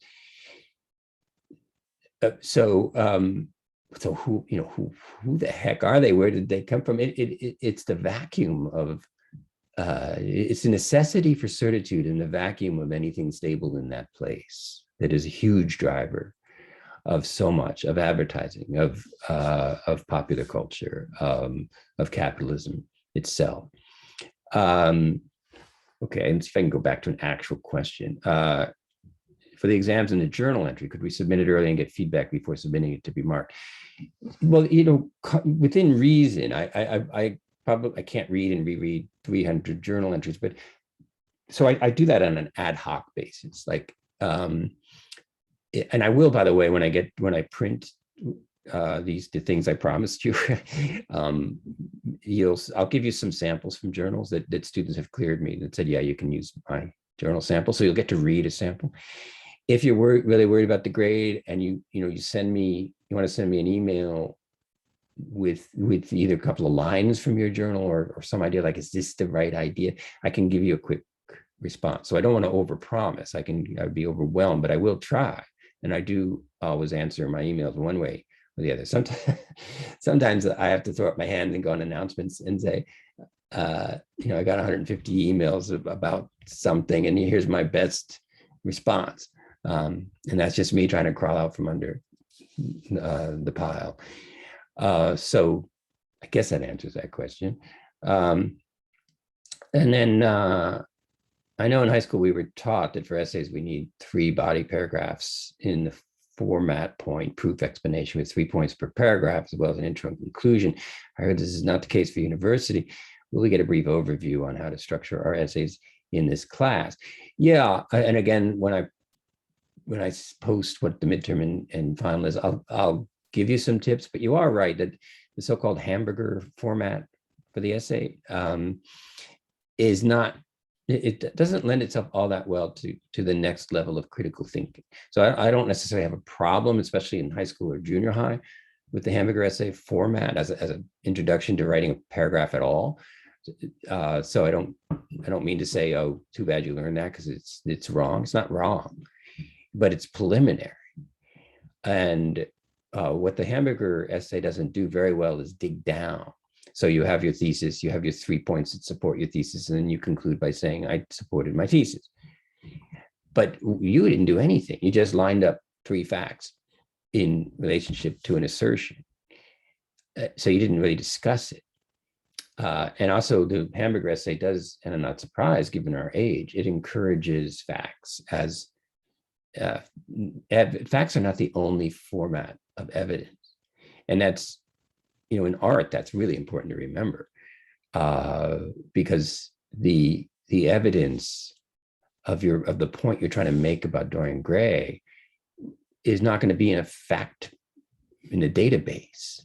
So who the heck are they? Where did they come from? It's the vacuum of, it's a necessity for certitude in the vacuum of anything stable in that place that is a huge driver of so much of advertising, of popular culture, of capitalism itself. Okay, and see if I can go back to an actual question. For the exams in the journal entry, could we submit it early and get feedback before submitting it to be marked? Well, within reason, I probably can't read and reread 300 journal entries, but so I do that on an ad hoc basis. Like, and I will, by the way, when I print the things I promised you, I'll give you some samples from journals that students have cleared me that said, yeah, you can use my journal sample. So you'll get to read a sample. If you're really worried about the grade and you want to send me an email with either a couple of lines from your journal or some idea, like, is this the right idea? I can give you a quick response. So I don't want to overpromise. I'd be overwhelmed, but I will try. And I do always answer my emails one way or the other. Sometimes I have to throw up my hand and go on announcements and say, I got 150 emails about something, and here's my best response. And that's just me trying to crawl out from under the pile. So I guess that answers that question. And then I know in high school we were taught that for essays we need 3 body paragraphs in the format, point, proof, explanation with 3 points per paragraph, as well as an intro and conclusion. I heard this is not the case for university. Will we get a brief overview on how to structure our essays in this class? Yeah, and again, when I post what the midterm and final is, I'll give you some tips, but you are right that the so-called hamburger format for the essay is not, it doesn't lend itself all that well to the next level of critical thinking. So I don't necessarily have a problem, especially in high school or junior high, with the hamburger essay format as an introduction to writing a paragraph at all. So I don't mean to say, oh, too bad you learned that, because it's wrong. It's not wrong, but it's preliminary. And what the hamburger essay doesn't do very well is dig down. So you have your thesis, you have your 3 points that support your thesis, and then you conclude by saying, I supported my thesis. But you didn't do anything. You just lined up 3 facts in relationship to an assertion. So you didn't really discuss it. And also the hamburger essay does, and I'm not surprised given our age, it encourages facts as facts are not the only format of evidence. And that's, in art, that's really important to remember, because the evidence of the point you're trying to make about Dorian Gray is not going to be in a database.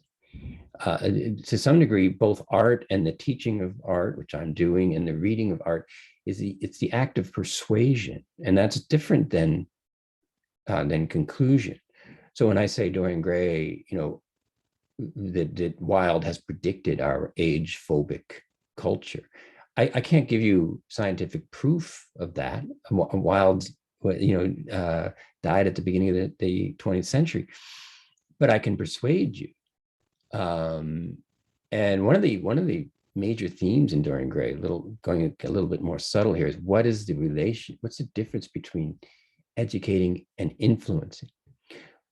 To some degree, both art and the teaching of art, which I'm doing, and the reading of art it's the act of persuasion, and that's different than conclusion. So when I say Dorian Gray, that Wilde has predicted our age-phobic culture, I can't give you scientific proof of that. Wilde, died at the beginning of the 20th century, but I can persuade you. And one of the major themes in Dorian Gray, going a little bit more subtle here, is what's the difference between educating and influencing?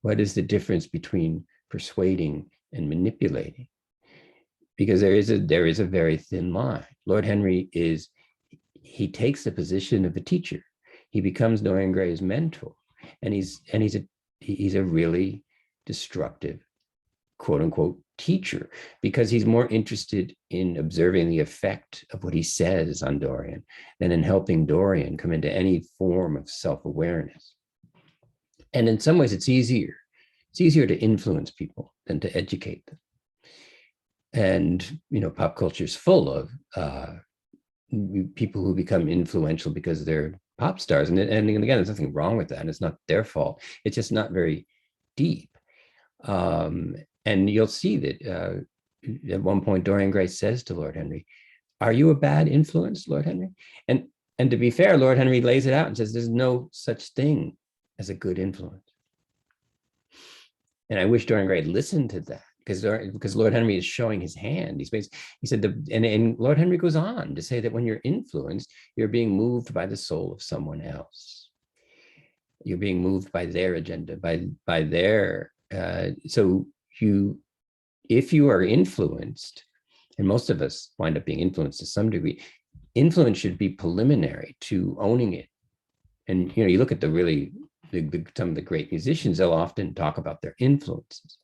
What is the difference between persuading and manipulating? Because there is a very thin line. Lord Henry he takes the position of a teacher. He becomes Dorian Gray's mentor, and he's a really destructive, quote unquote, teacher, because he's more interested in observing the effect of what he says on Dorian than in helping Dorian come into any form of self-awareness. And in some ways, it's easier to influence people than to educate them. And pop culture is full of people who become influential because they're pop stars. And again, there's nothing wrong with that. And it's not their fault. It's just not very deep. And you'll see that at one point, Dorian Gray says to Lord Henry, "Are you a bad influence, Lord Henry?" And to be fair, Lord Henry lays it out and says, there's no such thing as a good influence. And I wish Dorian Gray listened to that, because Lord Henry is showing his hand. He said, and Lord Henry goes on to say that when you're influenced, you're being moved by the soul of someone else. You're being moved by their agenda, by their, so if you are influenced, and most of us wind up being influenced to some degree, influence should be preliminary to owning it. And you look at some of the great musicians, they'll often talk about their influences,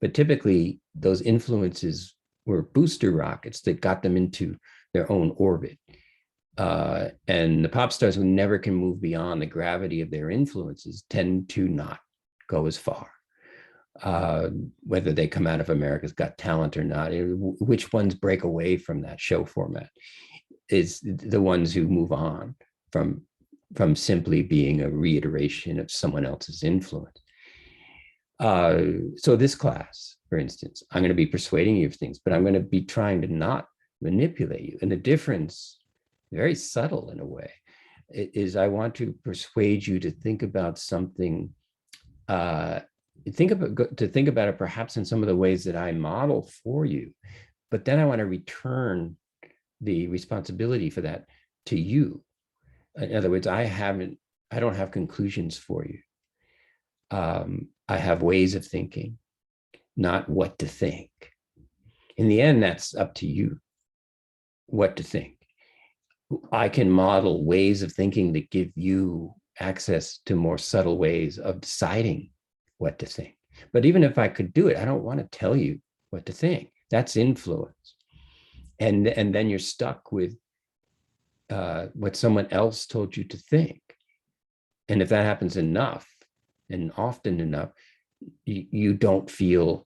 but typically those influences were booster rockets that got them into their own orbit. And the pop stars who never can move beyond the gravity of their influences tend to not go as far. Whether they come out of America's Got Talent or not, which ones break away from that show format is the ones who move on from simply being a reiteration of someone else's influence. So this class, for instance, I'm going to be persuading you of things, but I'm going to be trying to not manipulate you. And the difference, very subtle in a way, is I want to persuade you to think about something, to think about it perhaps in some of the ways that I model for you, but then I want to return the responsibility for that to you. In other words, I don't have conclusions for you. I have ways of thinking, not what to think. In the end, that's up to you, what to think. I can model ways of thinking that give you access to more subtle ways of deciding what to think. But even if I could do it, I don't want to tell you what to think. That's influence. And then you're stuck with what someone else told you to think. And if that happens enough and often enough, you don't feel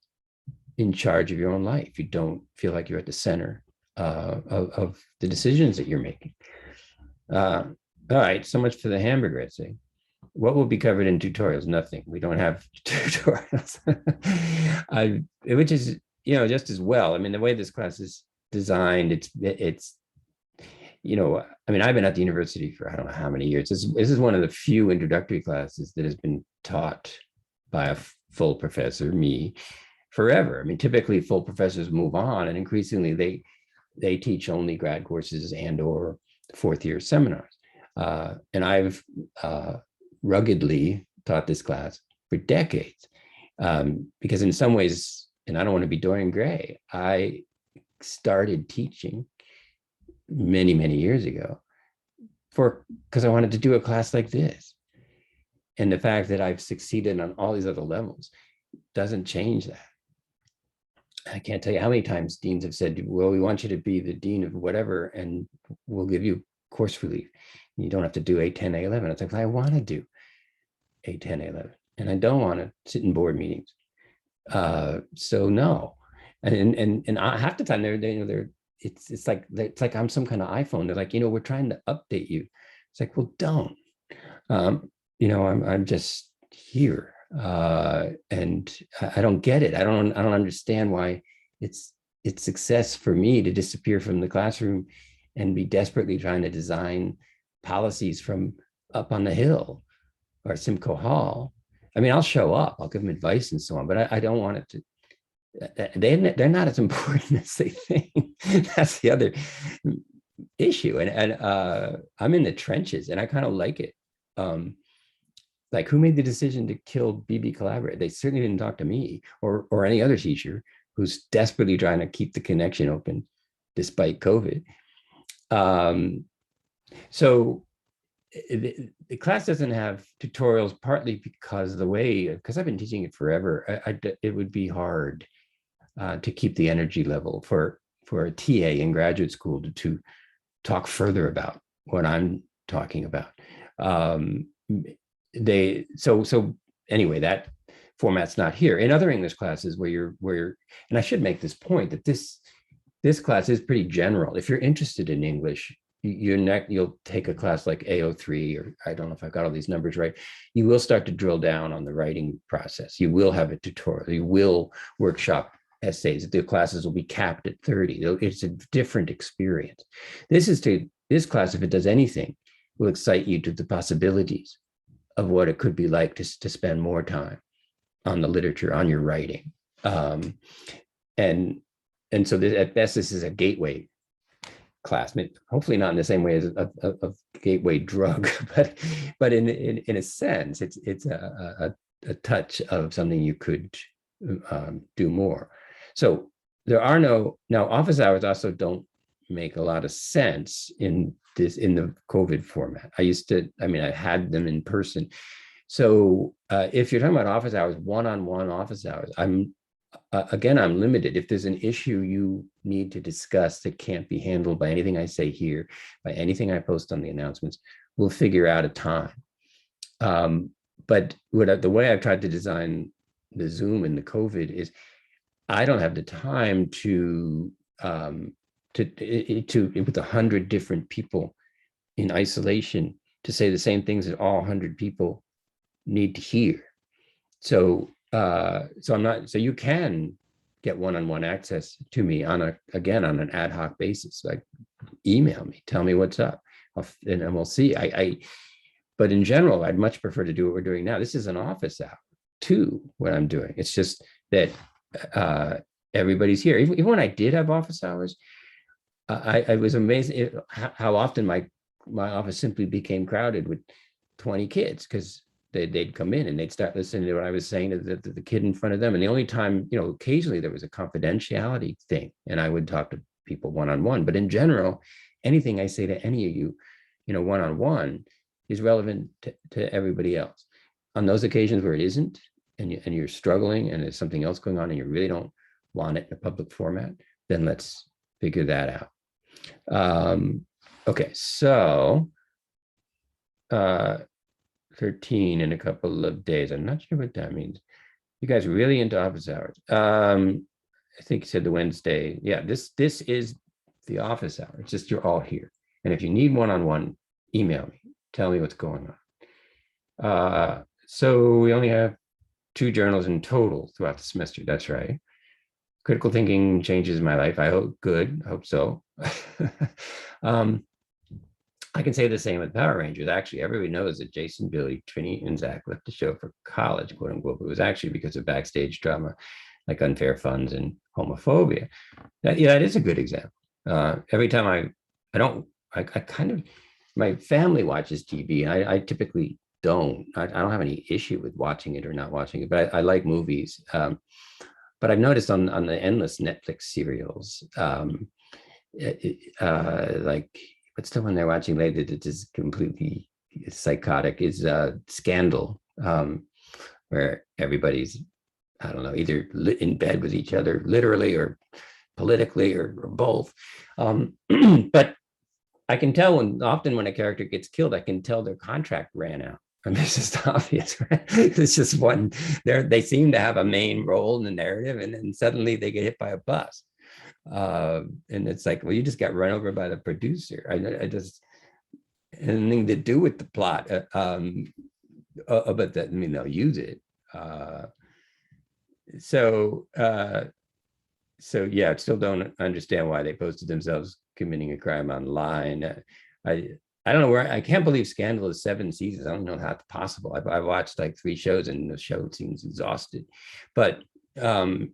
in charge of your own life. You don't feel like you're at the center of the decisions that you're making. All right, so much for the hamburger essay. What will be covered in tutorials? Nothing. We don't have tutorials, which is, just as well. I mean, the way this class is designed, it's I've been at the university for I don't know how many years. This is one of the few introductory classes that has been taught by a full professor, me, forever. I mean, typically full professors move on, and increasingly they teach only grad courses and or fourth year seminars. And I've ruggedly taught this class for decades, because in some ways, and I don't want to be Dorian Gray, I started teaching many, many years ago because I wanted to do a class like this. And the fact that I've succeeded on all these other levels doesn't change that. I can't tell you how many times deans have said, well, we want you to be the dean of whatever, and we'll give you course relief. You don't have to do A10, A11. It's like, well, I want to do A10, A11, and I don't want to sit in board meetings. So no, and half the time it's like I'm some kind of iPhone. They're like, we're trying to update you. It's like, well, don't. I'm just here, and I don't get it. I don't understand why it's success for me to disappear from the classroom and be desperately trying to design policies from up on the hill or Simcoe Hall. I mean, I'll show up, I'll give them advice and so on, but I don't want it to. They're not as important as they think. That's the other issue. And I'm in the trenches, and I kind of like it. Like, who made the decision to kill BB Collaborate? They certainly didn't talk to me or any other teacher who's desperately trying to keep the connection open despite COVID. So the class doesn't have tutorials, partly because I've been teaching it forever. It would be hard to keep the energy level for a TA in graduate school to talk further about what I'm talking about. So anyway, that format's not here. In other English classes where and I should make this point that this class is pretty general. If you're interested in English, you'll take a class like A03, or I don't know if I've got all these numbers right. You will start to drill down on the writing process. You will have a tutorial. You will workshop essays. The classes will be capped at 30. It's a different experience. This class, if it does anything, will excite you to the possibilities of what it could be like to spend more time on the literature, on your writing. And so at best, this is a gateway class, hopefully not in the same way as a gateway drug, but in a sense, it's a touch of something you could do more. So there are now office hours also don't make a lot of sense in the COVID format. I had them in person. So if you're talking about office hours, one-on-one office hours, I'm limited. If there's an issue you need to discuss that can't be handled by anything I say here, by anything I post on the announcements, we'll figure out a time. But the way I've tried to design the Zoom and the COVID is I don't have the time to with 100 different people in isolation to say the same things that all 100 people need to hear. So you can get one-on-one access to me on an ad hoc basis. Like email me, tell me what's up, and we'll see. But in general, I'd much prefer to do what we're doing now. This is an office hour too, what I'm doing. It's just that everybody's here. Even when I did have office hours, I was amazed how often my office simply became crowded with 20 kids, because they'd come in and they'd start listening to what I was saying to the kid in front of them. And the only time, occasionally there was a confidentiality thing and I would talk to people one-on-one, but in general, anything I say to any of you, one-on-one is relevant to everybody else. On those occasions where it isn't, and you're struggling and there's something else going on and you really don't want it in a public format, then let's figure that out. Okay, so 13 in a couple of days. I'm not sure what that means. You guys are really into office hours. I think you said the Wednesday. Yeah, this is the office hour. It's just you're all here. And if you need one-on-one, email me. Tell me what's going on. So we only have 2 journals in total throughout the semester. That's right. Critical thinking changes my life. I hope good. I hope so. I can say the same with Power Rangers. Actually, everybody knows that Jason, Billy, Trini, and Zach left the show for college, quote unquote. But it was actually because of backstage drama, like unfair funds and homophobia. That is a good example. Every time my family watches TV, and I typically don't. I don't have any issue with watching it or not watching it, but I like movies. But I've noticed on the endless Netflix serials, like what's the one they're watching lately that is completely psychotic is Scandal, where everybody's, I don't know, either in bed with each other, literally or politically or both. But I can tell often when a character gets killed, I can tell their contract ran out. I mean, it's just obvious, right? It's just one, they seem to have a main role in the narrative, and then suddenly they get hit by a bus. And it's like, well, you just got run over by the producer. I just, anything to do with the plot. But that, they'll use it. So yeah, I still don't understand why they posted themselves committing a crime online. I don't know where, I can't believe Scandal is 7 seasons. I don't know how it's possible. I've watched like 3 shows and the show seems exhausted, but and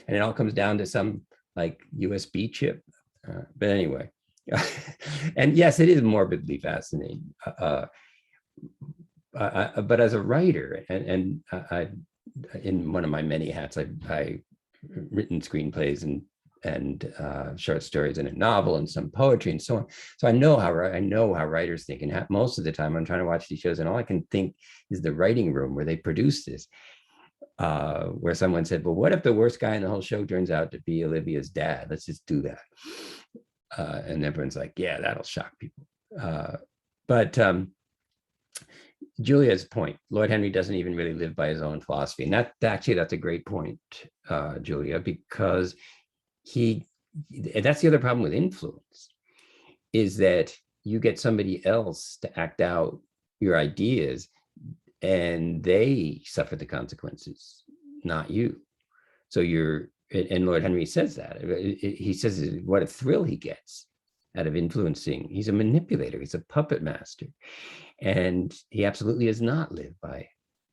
it all comes down to some like USB chip. But anyway, and yes, it is morbidly fascinating. But as a writer, and I, in one of my many hats, I written screenplays and short stories and a novel and some poetry and so on. So I know how writers think, and most of the time I'm trying to watch these shows and all I can think is the writing room where they produce this, where someone said, well, what if the worst guy in the whole show turns out to be Olivia's dad? Let's just do that. And everyone's like, yeah, that'll shock people. But Julia's point, Lord Henry doesn't even really live by his own philosophy. And that's a great point, Julia, because that's the other problem with influence. is that you get somebody else to act out your ideas and they suffer the consequences, not you. So and Lord Henry says that. He says what a thrill he gets out of influencing. He's a manipulator, he's a puppet master. And he absolutely does not live by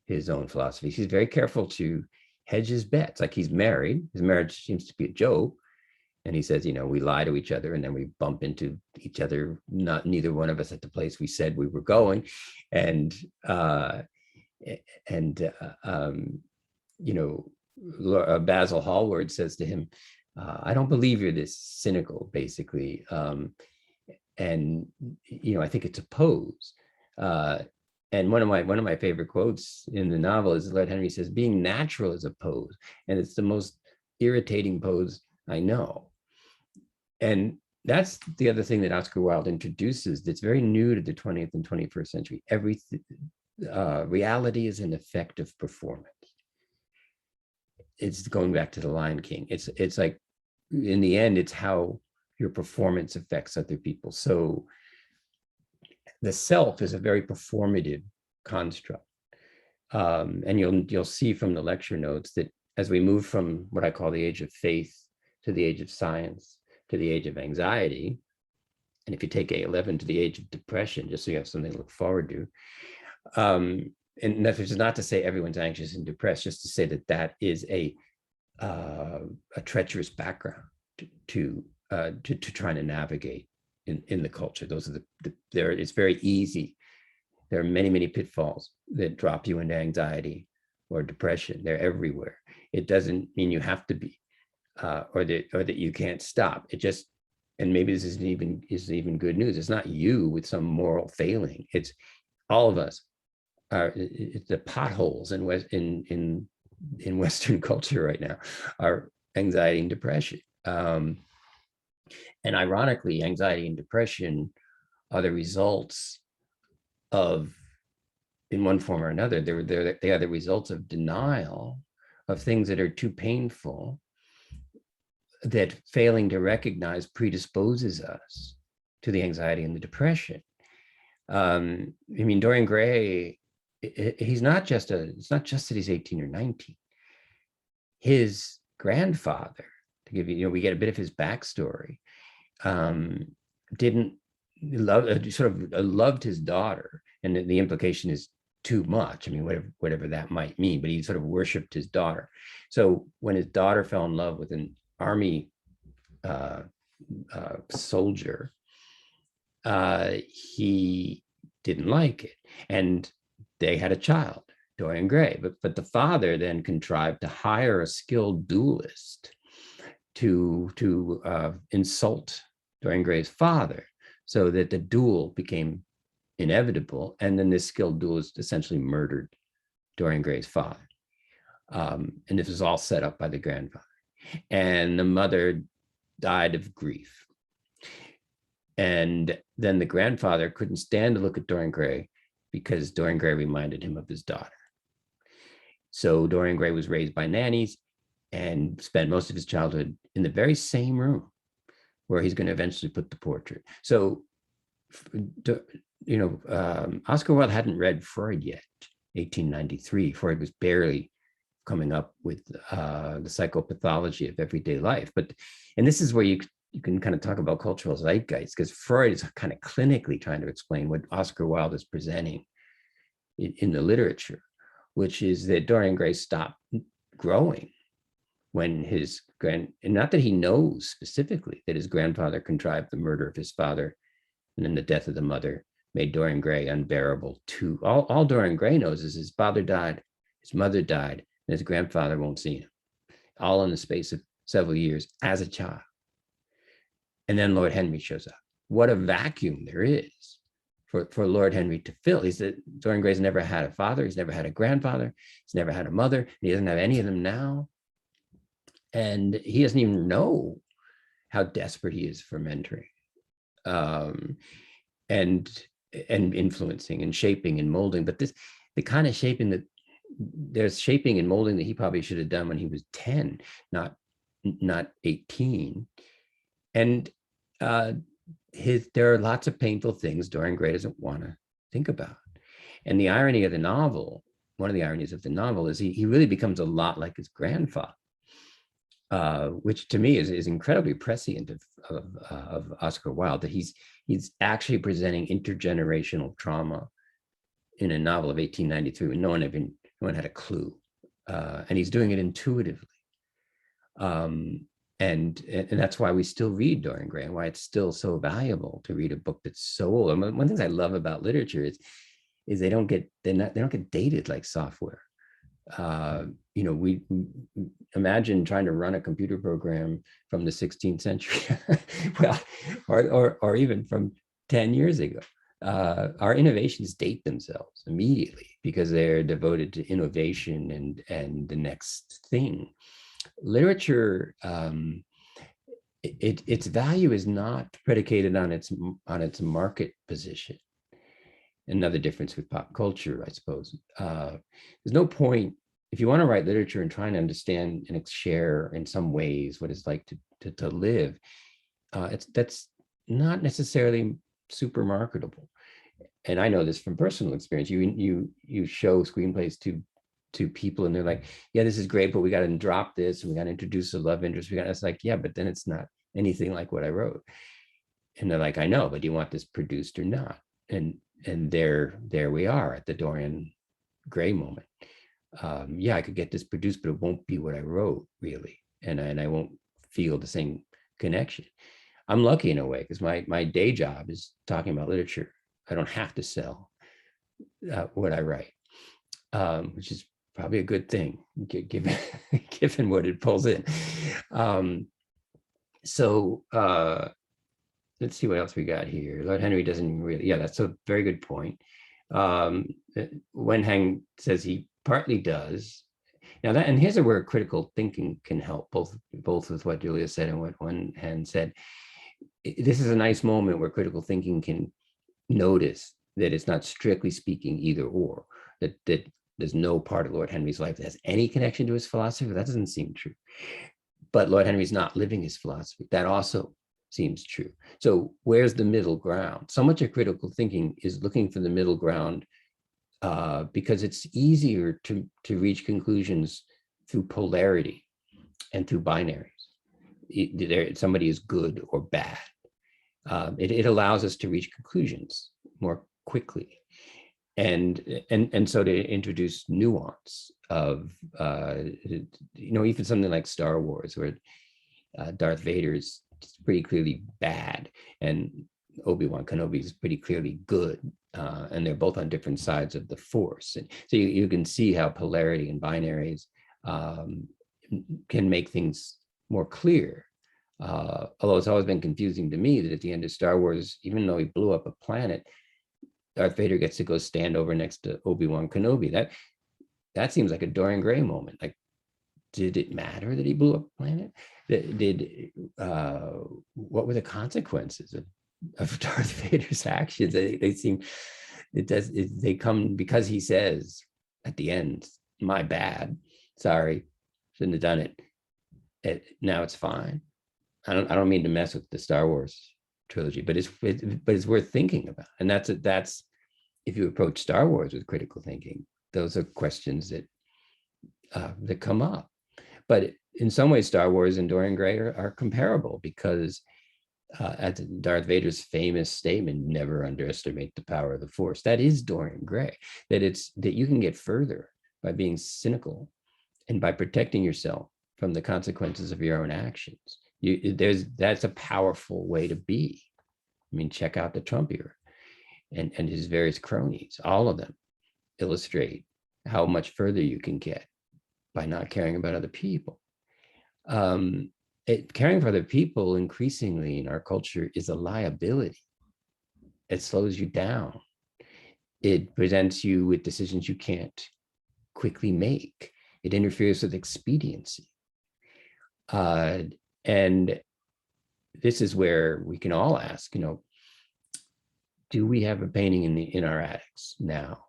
his own philosophies. He's very careful to hedge his bets. Like, he's married, his marriage seems to be a joke. And he says, we lie to each other and then we bump into each other, neither one of us at the place we said we were going. And Basil Hallward says to him, I don't believe you're this cynical, basically. And I think it's a pose. And one of my favorite quotes in the novel is Lord Henry says, being natural is a pose, and it's the most irritating pose I know. And that's the other thing that Oscar Wilde introduces that's very new to the 20th and 21st century. Reality is an effect of performance. It's going back to the Lion King. It's like, in the end, it's how your performance affects other people. So the self is a very performative construct. And you'll see from the lecture notes that as we move from what I call the age of faith to the age of science to the age of anxiety, and if you take A11 to the age of depression, just so you have something to look forward to, and that is not to say everyone's anxious and depressed, just to say that is a treacherous background to trying to navigate in the culture. Those are it's very easy. There are many, many pitfalls that drop you into anxiety or depression. They're everywhere. It doesn't mean you have to be, or that you can't stop. It just, and maybe this isn't even good news. It's not you with some moral failing. It's all of us. It's the potholes in Western culture right now are anxiety and depression. And ironically, anxiety and depression are the results of, in one form or another, they are the results of denial of things that are too painful, that failing to recognize predisposes us to the anxiety and the depression. Dorian Gray, it's not just that he's 18 or 19. His grandfather, to give you, we get a bit of his backstory, loved his daughter, and the implication is too much. Whatever that might mean, but he sort of worshipped his daughter. So when his daughter fell in love with an army soldier, he didn't like it, and they had a child, Dorian Gray. But the father then contrived to hire a skilled duelist to insult Dorian Gray's father, so that the duel became inevitable. And then this skilled duelist essentially murdered Dorian Gray's father. And this was all set up by the grandfather. And the mother died of grief. And then the grandfather couldn't stand to look at Dorian Gray because Dorian Gray reminded him of his daughter. So Dorian Gray was raised by nannies and spent most of his childhood in the very same room where he's going to eventually put the portrait. So, Oscar Wilde hadn't read Freud yet, 1893. Freud was barely coming up with the psychopathology of everyday life. And this is where you can kind of talk about cultural zeitgeist, because Freud is kind of clinically trying to explain what Oscar Wilde is presenting in the literature, which is that Dorian Gray stopped growing when and not that he knows specifically that his grandfather contrived the murder of his father, and then the death of the mother made Dorian Gray unbearable too. All Dorian Gray knows is his father died, his mother died, and his grandfather won't see him, all in the space of several years as a child. And then Lord Henry shows up. What a vacuum there is for Lord Henry to fill. Dorian Gray's never had a father, he's never had a grandfather, he's never had a mother, he doesn't have any of them now. And he doesn't even know how desperate he is for mentoring, and influencing and shaping and molding. But the kind of shaping that there's shaping and molding that he probably should have done when he was 10, not 18. And there are lots of painful things Dorian Gray doesn't want to think about. And the irony of the novel, one of the ironies of the novel, is he really becomes a lot like his grandfather, which to me is incredibly prescient of Oscar Wilde, that he's actually presenting intergenerational trauma in a novel of 1893 when no one had a clue, and he's doing it intuitively. And that's why we still read Dorian Gray, and why it's still so valuable to read a book that's so old. And one of the things I love about literature is they don't get dated like software. We imagine trying to run a computer program from the 16th century, well, or even from 10 years ago. Our innovations date themselves immediately because they're devoted to innovation and the next thing. Literature, its value is not predicated on its market position. Another difference with pop culture, I suppose. There's no point, if you want to write literature and trying to understand and share in some ways what it's like to live, that's not necessarily super marketable. And I know this from personal experience. You show screenplays to people and they're like, yeah, this is great, but we got to drop this and we got to introduce a love interest. It's like, yeah, but then it's not anything like what I wrote. And they're like, I know, but do you want this produced or not? And there we are at the Dorian Gray moment. Yeah, I could get this produced, but it won't be what I wrote really. And I won't feel the same connection. I'm lucky in a way because my day job is talking about literature. I don't have to sell what I write, which is probably a good thing given what it pulls in. So let's see what else we got here. Lord Henry doesn't really, yeah, that's a very good point. Wenhang says he partly does. Now that, and here's where critical thinking can help, both with what Julia said and what Wenhang said. This is a nice moment where critical thinking can notice that it's not strictly speaking either or, that there's no part of Lord Henry's life that has any connection to his philosophy. That doesn't seem true. But Lord Henry's not living his philosophy. That also seems true. So where's the middle ground? So much of critical thinking is looking for the middle ground because it's easier to reach conclusions through polarity and through binaries. Somebody is good or bad. It allows us to reach conclusions more quickly. And so to introduce nuance of, even something like Star Wars, where Darth Vader is pretty clearly bad and Obi-Wan Kenobi is pretty clearly good, and they're both on different sides of the Force. And so you can see how polarity and binaries can make things more clear. Although it's always been confusing to me that at the end of Star Wars, even though he blew up a planet, Darth Vader gets to go stand over next to Obi-Wan Kenobi. That seems like a Dorian Gray moment. Like, did it matter that he blew up a planet? What were the consequences of Darth Vader's actions? They come because he says at the end, my bad, sorry, shouldn't have done it. Now it's fine. I don't mean to mess with the Star Wars trilogy, but it's worth thinking about. And that's if you approach Star Wars with critical thinking, those are questions that come up. But in some ways, Star Wars and Dorian Gray are comparable because as Darth Vader's famous statement, never underestimate the power of the Force. That is Dorian Gray, that you can get further by being cynical and by protecting yourself from the consequences of your own actions. That's a powerful way to be. I mean, check out the Trump era and his various cronies. All of them illustrate how much further you can get by not caring about other people. Caring for other people increasingly in our culture is a liability. It slows you down. It presents you with decisions you can't quickly make. It interferes with expediency. And this is where we can all ask, do we have a painting in our attics now?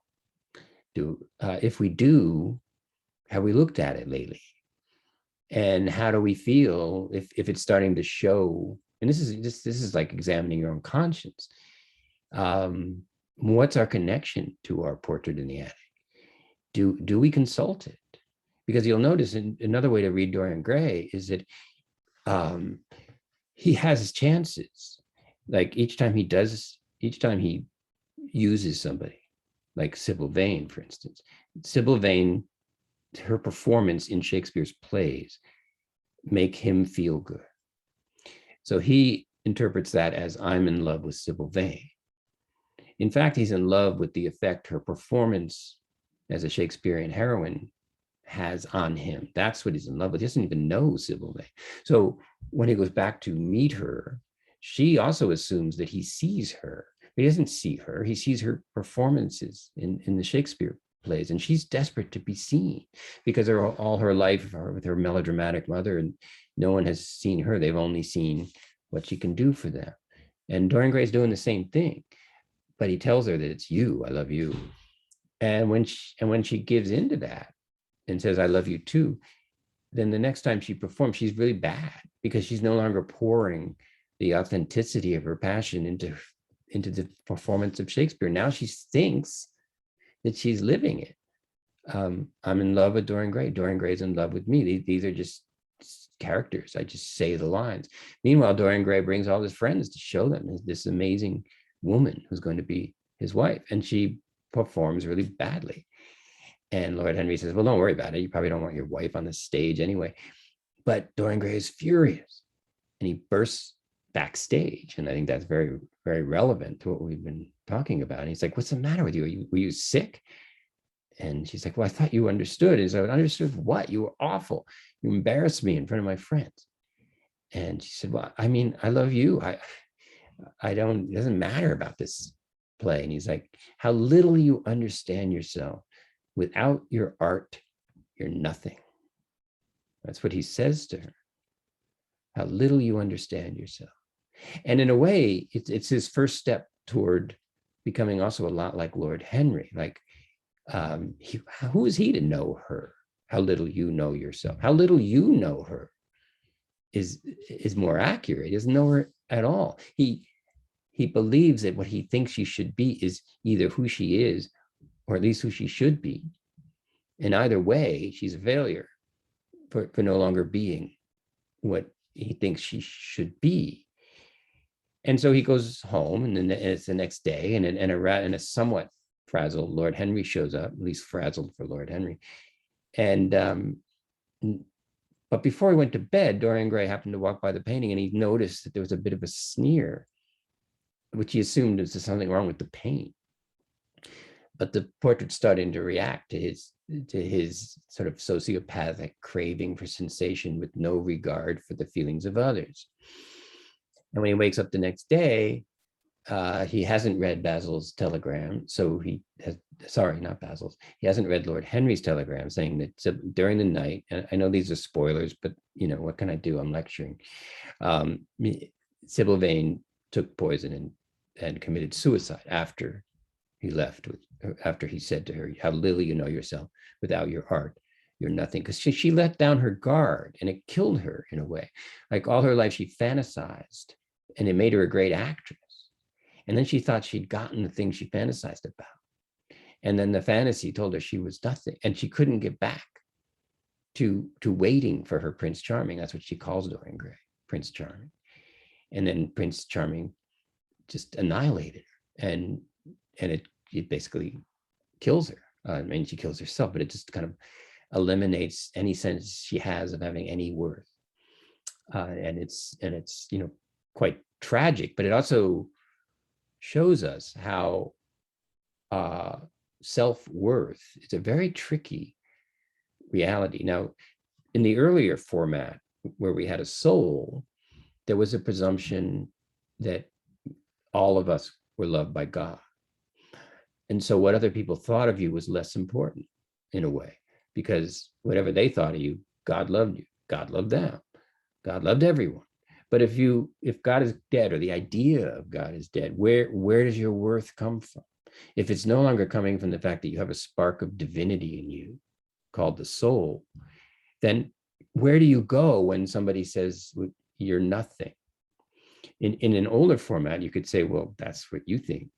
If we do, have we looked at it lately? And how do we feel if it's starting to show and this is like examining your own conscience. What's our connection to our portrait in the attic? Do we consult it? Because you'll notice another way to read Dorian Gray is that he has his chances. Like each time he uses somebody, like Sybil Vane, for instance. Sybil Vane, her performance in Shakespeare's plays make him feel good. So he interprets that as, I'm in love with Sybil Vane. In fact, he's in love with the effect her performance as a Shakespearean heroine has on him. That's what he's in love with. He doesn't even know Sybil Vane. So when he goes back to meet her, she also assumes that he sees her. He doesn't see her. He sees her performances in the Shakespeare plays, and she's desperate to be seen because all her life with her melodramatic mother, and no one has seen her. They've only seen what she can do for them. And Dorian Gray's doing the same thing, but he tells her that it's you, I love you. And when she gives into that and says, I love you too, then the next time she performs, she's really bad because she's no longer pouring the authenticity of her passion into the performance of Shakespeare. Now she thinks that she's living it. I'm in love with Dorian Gray. Dorian Gray's in love with me. These are just characters. I just say the lines. Meanwhile, Dorian Gray brings all his friends to show them this amazing woman who's going to be his wife, and she performs really badly. And Lord Henry says, well, don't worry about it. You probably don't want your wife on the stage anyway. But Dorian Gray is furious, and he bursts backstage. And I think that's very, very relevant to what we've been talking about. And he's like, what's the matter with you? Were you sick? And she's like, well, I thought you understood. And so I understood what? You were awful. You embarrassed me in front of my friends. And she said, well, I mean, I love you. It doesn't matter about this play. And he's like, how little you understand yourself. Without your art, you're nothing. That's what he says to her. How little you understand yourself. And in a way, it's his first step toward becoming also a lot like Lord Henry. Like, who is he to know her? How little you know yourself. How little you know her is more accurate. He doesn't know her at all. He believes that what he thinks she should be is either who she is, or at least who she should be. In either way, she's a failure for no longer being what he thinks she should be. And so he goes home, and then it's the next day, and a somewhat frazzled Lord Henry shows up, at least frazzled for Lord Henry. And but before he went to bed, Dorian Gray happened to walk by the painting, and he noticed that there was a bit of a sneer, which he assumed was something wrong with the paint. But the portrait's starting to react to his sort of sociopathic craving for sensation with no regard for the feelings of others. And when he wakes up the next day, he hasn't read Basil's telegram. So he hasn't read Lord Henry's telegram saying that during the night, and I know these are spoilers, but what can I do? I'm lecturing. Sybil Vane took poison and committed suicide after he said to her, how little you know yourself. Without your art, you're nothing. Because she let down her guard, and it killed her in a way. Like all her life, she fantasized, and it made her a great actress. And then she thought she'd gotten the thing she fantasized about. And then the fantasy told her she was nothing, and she couldn't get back to waiting for her Prince Charming. That's what she calls Dorian Gray, Prince Charming. And then Prince Charming just annihilated her, and it basically kills her. I mean, she kills herself, but it just kind of eliminates any sense she has of having any worth. And it's quite tragic, but it also shows us how self-worth is a very tricky reality. Now, in the earlier format where we had a soul, there was a presumption that all of us were loved by God. And so what other people thought of you was less important in a way, because whatever they thought of you, God loved you, God loved them, God loved everyone. But if God is dead, or the idea of God is dead, where does your worth come from? If it's no longer coming from the fact that you have a spark of divinity in you called the soul, then where do you go when somebody says you're nothing? in an older format, you could say, well, that's what you think,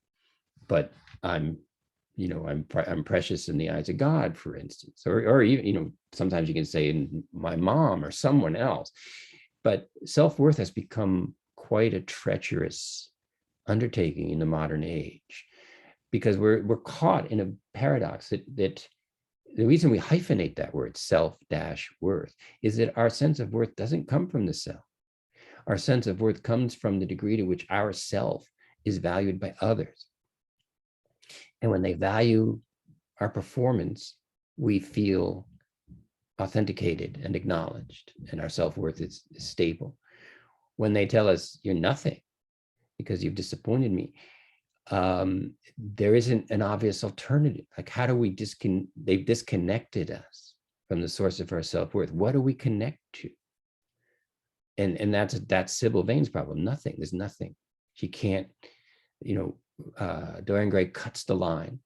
but I'm I'm precious in the eyes of God, for instance, or even, sometimes you can say in my mom or someone else. But self-worth has become quite a treacherous undertaking in the modern age, because we're caught in a paradox that the reason we hyphenate that word self-worth is that our sense of worth doesn't come from the self. Our sense of worth comes from the degree to which our self is valued by others. And when they value our performance, we feel authenticated and acknowledged, and our self-worth is stable. When they tell us you're nothing because you've disappointed me, there isn't an obvious alternative. Like, how do we they've disconnected us from the source of our self-worth. What do we connect to? And that's Sybil Vane's problem. Nothing. There's nothing. She can't, Dorian Gray cuts the line,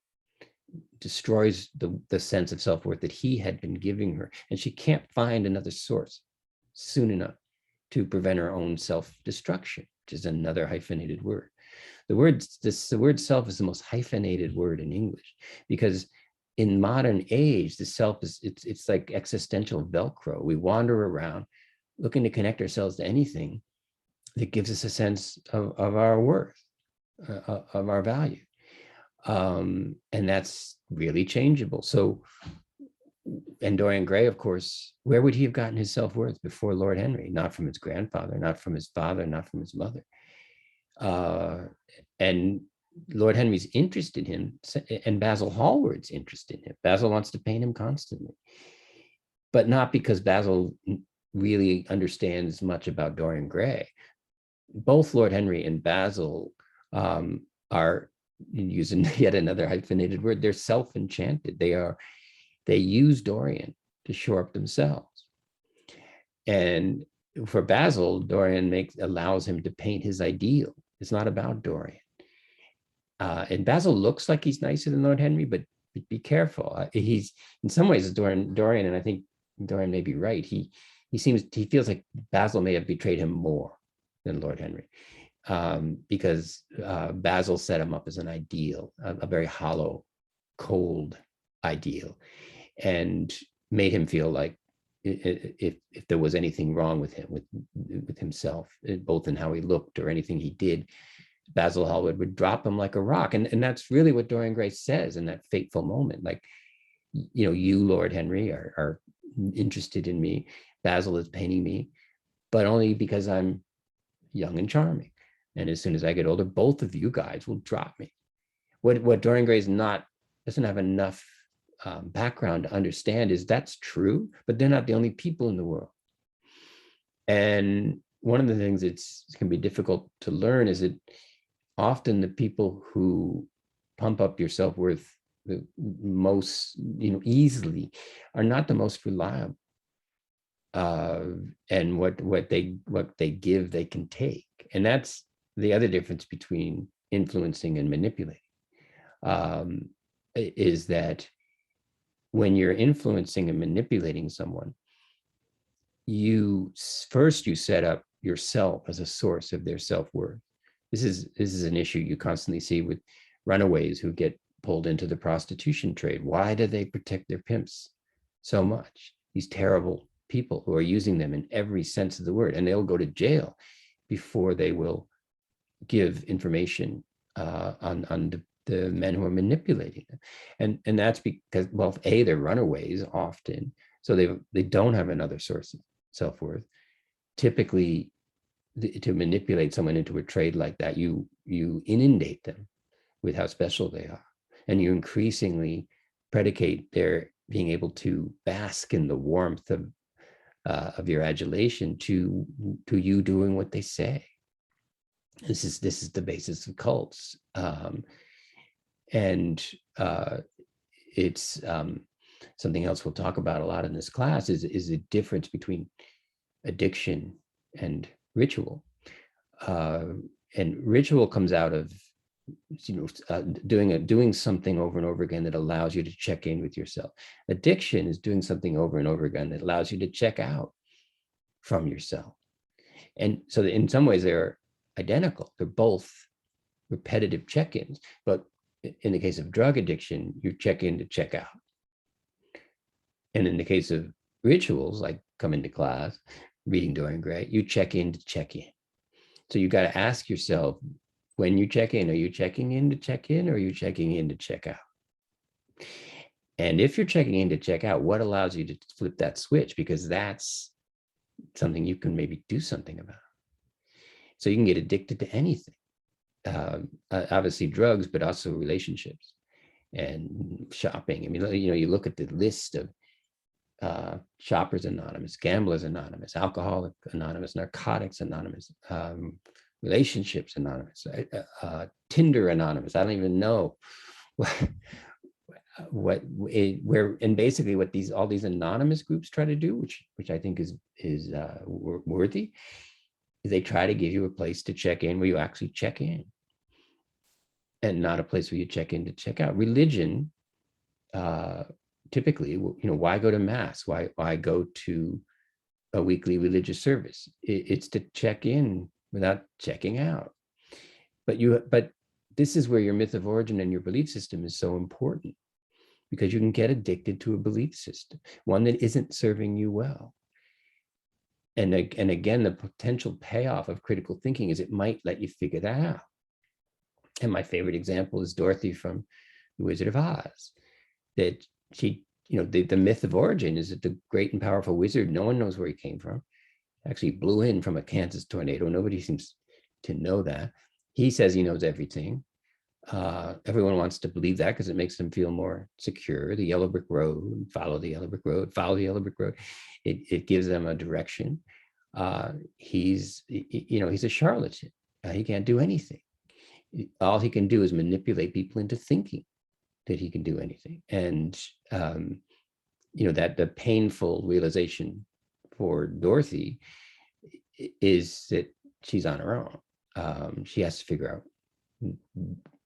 destroys the sense of self-worth that he had been giving her, and she can't find another source soon enough to prevent her own self-destruction, which is another hyphenated word. The word self is the most hyphenated word in English, because in modern age, the self it's like existential Velcro. We wander around looking to connect ourselves to anything that gives us a sense of our worth, of our value. And that's really changeable. So, and Dorian Gray, of course, where would he have gotten his self-worth before Lord Henry? Not from his grandfather, not from his father, not from his mother. And Lord Henry's interest in him, and Basil Hallward's interest in him. Basil wants to paint him constantly, but not because Basil really understands much about Dorian Gray. Both Lord Henry and Basil are, using yet another hyphenated word, they're self-enchanted. They use Dorian to shore up themselves. And for Basil, Dorian allows him to paint his ideal. It's not about Dorian. And Basil looks like he's nicer than Lord Henry, but be careful. He's, in some ways, Dorian, and I think Dorian may be right. He feels like Basil may have betrayed him more than Lord Henry, because Basil set him up as an ideal, a very hollow, cold ideal, and made him feel like if there was anything wrong with him, with himself, both in how he looked or anything he did, Basil Hallward would drop him like a rock. And that's really what Dorian Gray says in that fateful moment. Like, you, Lord Henry, are interested in me. Basil is painting me, but only because I'm young and charming. And as soon as I get older, both of you guys will drop me. What Dorian Gray doesn't have enough background to understand is that's true, but they're not the only people in the world. And one of the things it can be difficult to learn is that often the people who pump up your self-worth the most, easily, are not the most reliable. And what they give, they can take. And that's the other difference between influencing and manipulating, is that when you're influencing and manipulating someone, you set up yourself as a source of their self-worth. This is an issue you constantly see with runaways who get pulled into the prostitution trade. Why do they protect their pimps so much? These terrible people who are using them in every sense of the word, and they'll go to jail before they will give information on the men who are manipulating them. And that's because, well, they're runaways often, so they don't have another source of self-worth. Typically, to manipulate someone into a trade like that, you inundate them with how special they are, and you increasingly predicate their being able to bask in the warmth of your adulation to you doing what they say. This is the basis of cults, and it's something else we'll talk about a lot in this class is the difference between addiction and ritual. And ritual comes out of doing something over and over again that allows you to check in with yourself. Addiction is doing something over and over again that allows you to check out from yourself. And so in some ways, they're identical. They're both repetitive check-ins, but in the case of drug addiction, you check in to check out. And in the case of rituals, like coming to class, reading Dorian Gray, you check in to check in. So you got to ask yourself, when you check in, are you checking in to check in, or are you checking in to check out? And if you're checking in to check out, what allows you to flip that switch? Because that's something you can maybe do something about. So you can get addicted to anything. Obviously drugs, but also relationships and shopping. I mean, you look at the list of Shoppers Anonymous, Gamblers Anonymous, Alcoholic Anonymous, Narcotics Anonymous, Relationships Anonymous, Tinder Anonymous. I don't even know and basically what all these anonymous groups try to do, which I think is worthy, is they try to give you a place to check in where you actually check in, and not a place where you check in to check out. Religion, typically, why go to mass? Why go to a weekly religious service? It's to check in without checking out. But this is where your myth of origin and your belief system is so important, because you can get addicted to a belief system, one that isn't serving you well. And again, the potential payoff of critical thinking is it might let you figure that out. And my favorite example is Dorothy from The Wizard of Oz, that she, the myth of origin is that the great and powerful wizard, no one knows where he came from, actually blew in from a Kansas tornado. Nobody seems to know that. He says he knows everything. Everyone wants to believe that because it makes them feel more secure. The yellow brick road, follow the yellow brick road, follow the yellow brick road. It gives them a direction. He's a charlatan. He can't do anything. All he can do is manipulate people into thinking that he can do anything. And that the painful realization for Dorothy is that she's on her own. She has to figure out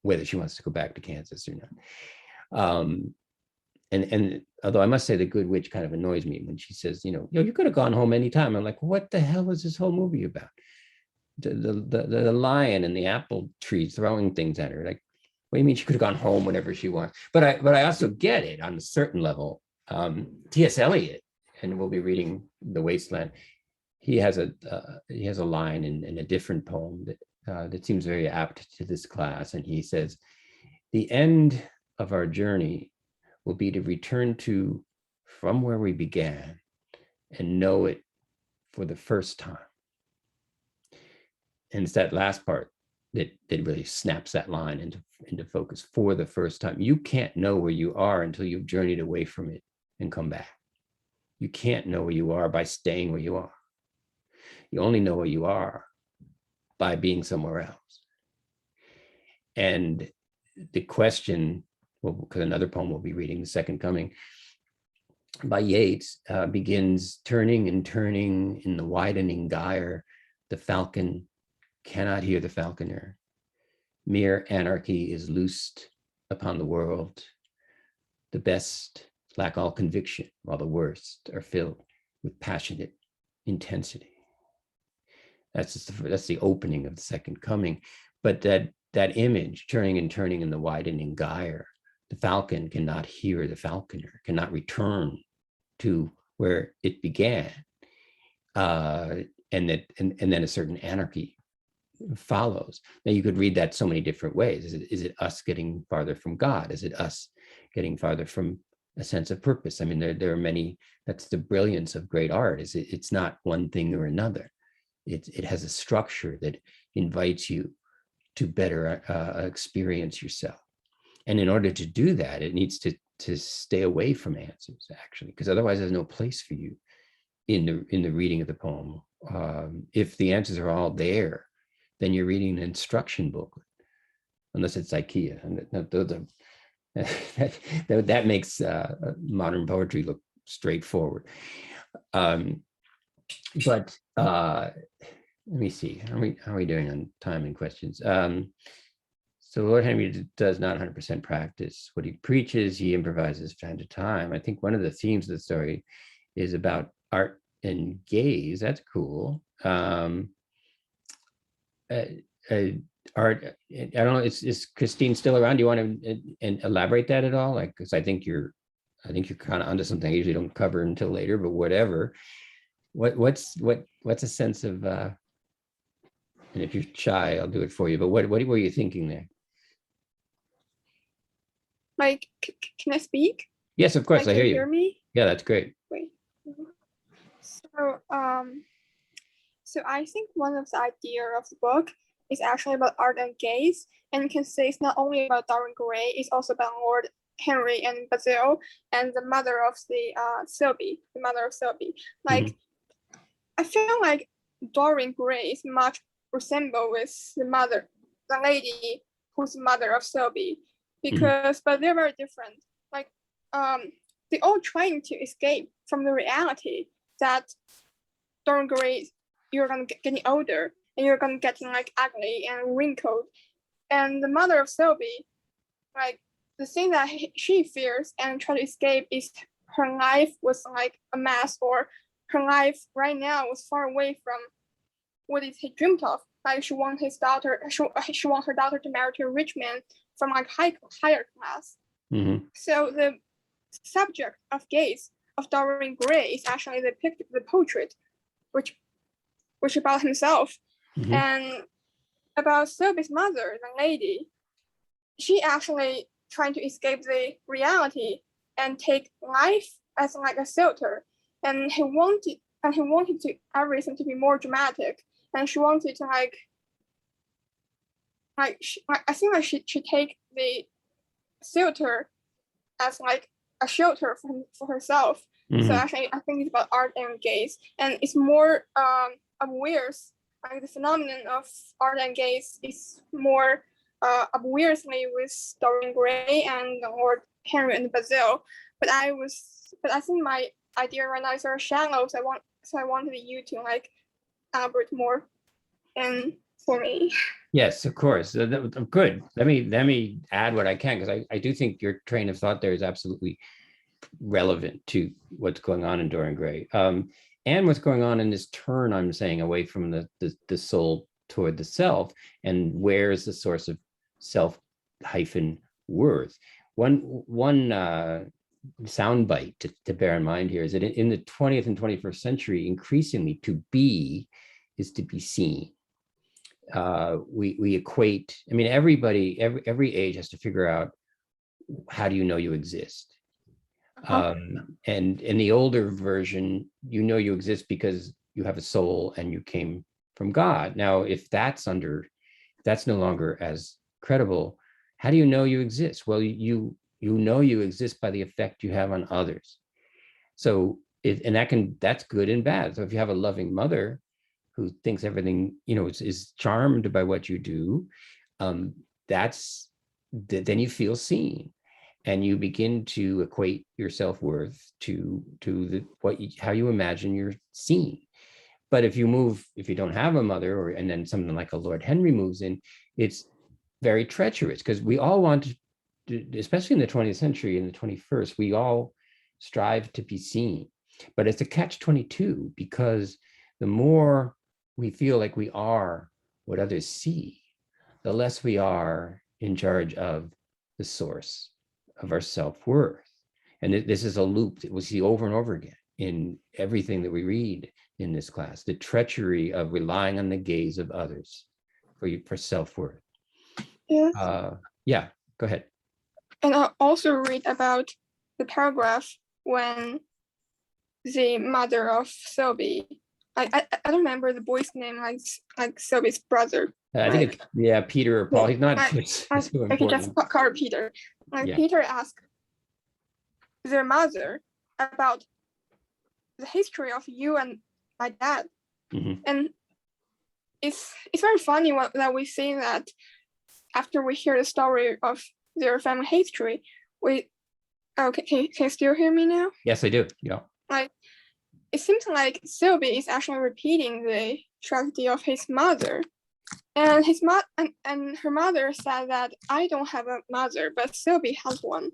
whether she wants to go back to Kansas or not. And although I must say the Good Witch kind of annoys me when she says, you could have gone home anytime. I'm like, what the hell is this whole movie about? The lion and the apple tree throwing things at her. Like, what do you mean she could have gone home whenever she wants? But I also get it on a certain level. T.S. Eliot, and we'll be reading The Wasteland. He has a line in a different poem that seems very apt to this class. And he says, the end of our journey will be to return to from where we began and know it for the first time. And it's that last part that really snaps that line into focus. For the first time. You can't know where you are until you've journeyed away from it and come back. You can't know where you are by staying where you are. You only know where you are by being somewhere else. And the question, because another poem we'll be reading, The Second Coming, by Yeats, begins turning and turning in the widening gyre. The falcon cannot hear the falconer. Mere anarchy is loosed upon the world. The best lack all conviction, while the worst are filled with passionate intensity. That's the opening of The Second Coming. But that image, turning and turning in the widening gyre, the falcon cannot hear the falconer, cannot return to where it began, and then a certain anarchy follows. Now you could read that so many different ways. Is it us getting farther from God? Is it us getting farther from a sense of purpose? I mean, there are many. That's the brilliance of great art. It's not one thing or another. It has a structure that invites you to better experience yourself. And in order to do that, it needs to stay away from answers, actually, because otherwise there's no place for you in the reading of the poem. If the answers are all there, then you're reading an instruction booklet, unless it's IKEA. And that makes modern poetry look straightforward. But let me see, how are we doing on time and questions? So Lord Henry does not 100% practice what he preaches. He improvises from time to time. I think one of the themes of the story is about art and gaze. That's cool. Art, I don't know, is Christine still around? Do you want to elaborate that at all? Like, because I think you're kind of onto something I usually don't cover until later, but whatever. What's a sense of, and if you're shy, I'll do it for you, but what were you thinking there? Like, can I speak? Yes, of course, like, I hear you. Hear me? Yeah, that's great. Wait. So I think one of the idea of the book is actually about art and gaze, and you can say it's not only about Dorian Gray, it's also about Lord Henry and Basil and the mother of the Selby, the mother of Selby. Like, I feel like Dorian Gray is much resembled with the lady who's the mother of Selby, because but they're very different. Like, they all trying to escape from the reality that Dorian Gray, you're gonna getting older and you're gonna getting like ugly and wrinkled, and the mother of Selby, like the thing that she fears and try to escape is her life was like a mess, or her life right now was far away from what he dreamed of. Like she want her daughter to marry to a rich man from like higher class. So the subject of gaze of Dorian Gray is actually the portrait, which about himself, and about Selby's mother, the lady. She actually trying to escape the reality and take life as like a shelter, and he wanted to everything to be more dramatic, and she wanted to I think like she take the shelter as like a shelter for herself. So actually, I think it's about art and gaze, and it's more obvious. Like the phenomenon of art and gaze is more obviously with Dorian Gray and Lord Henry and Basil. But I think my idea right now is very shallow. So I wanted you to like elaborate more, and for me. Yes, of course. Good. Let me add what I can, because I do think your train of thought there is absolutely relevant to what's going on in Dorian Gray, and what's going on in this turn I'm saying away from the soul toward the self, and where is the source of self -worth. One soundbite to bear in mind here is that in the 20th and 21st century, increasingly to be is to be seen. We equate, I mean, every age has to figure out, how do you know you exist? And in the older version, you know you exist because you have a soul and you came from God. Now, if that's no longer as credible, how do you know you exist? Well, you know you exist by the effect you have on others. So that's good and bad. So if you have a loving mother who thinks everything, is charmed by what you do, then you feel seen, and you begin to equate your self-worth to how you imagine you're seen. But if you don't have a mother, and then something like a Lord Henry moves in, it's very treacherous, because we all want to, especially in the 20th century, in the 21st, we all strive to be seen. But it's a catch-22, because the more we feel like we are what others see, the less we are in charge of the source of our self-worth. And this is a loop that we see over and over again in everything that we read in this class, the treachery of relying on the gaze of others for self-worth. Yeah, go ahead. And I also read about the paragraph when the mother of Selby, I don't remember the boy's name, like Selby's brother. I think it's Peter or Paul. He's not. I can just call her Peter. Peter asked their mother about the history of you and my dad, and it's very funny that we say that after we hear the story of their family history, can you still hear me now? Yes, I do. Yeah. Like, it seems like Selby is actually repeating the tragedy of his mother, and her mother said that I don't have a mother, but Selby has one.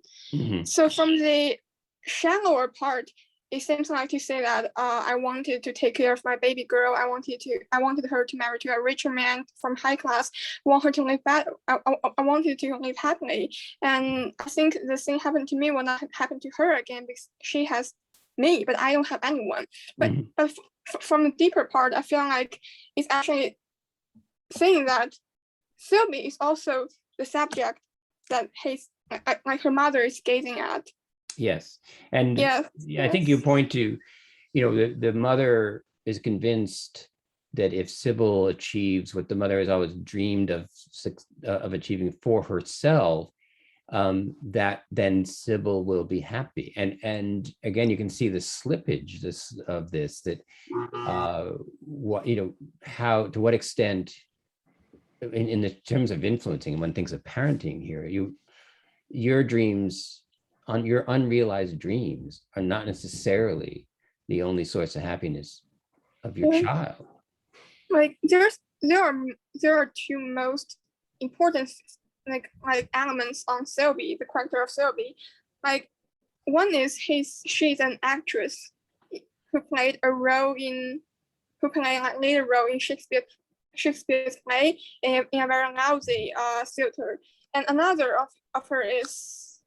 So from the shallower part, it seems like to say that I wanted to take care of my baby girl. I wanted her to marry to a richer man from high class. Want her to live bad. I wanted to live happily. And I think the thing happened to me will not happen to her again because she has me, but I don't have anyone. But from the deeper part, I feel like it's actually saying that Sylvie is also the subject that like her mother is gazing at. Yes, and yes. I think you point to, the mother is convinced that if Sybil achieves what the mother has always dreamed of achieving for herself, that then Sybil will be happy. And again, you can see the slippage of this that how, to what extent, in the terms of influencing, and one thinks of parenting here, your dreams, your unrealized dreams are not necessarily the only source of happiness of your child. Like there are two most important like elements on Sylvie, the character of Sylvie. Like one is she's an actress who played a lead role in Shakespeare's play in a very lousy theater. And another of her is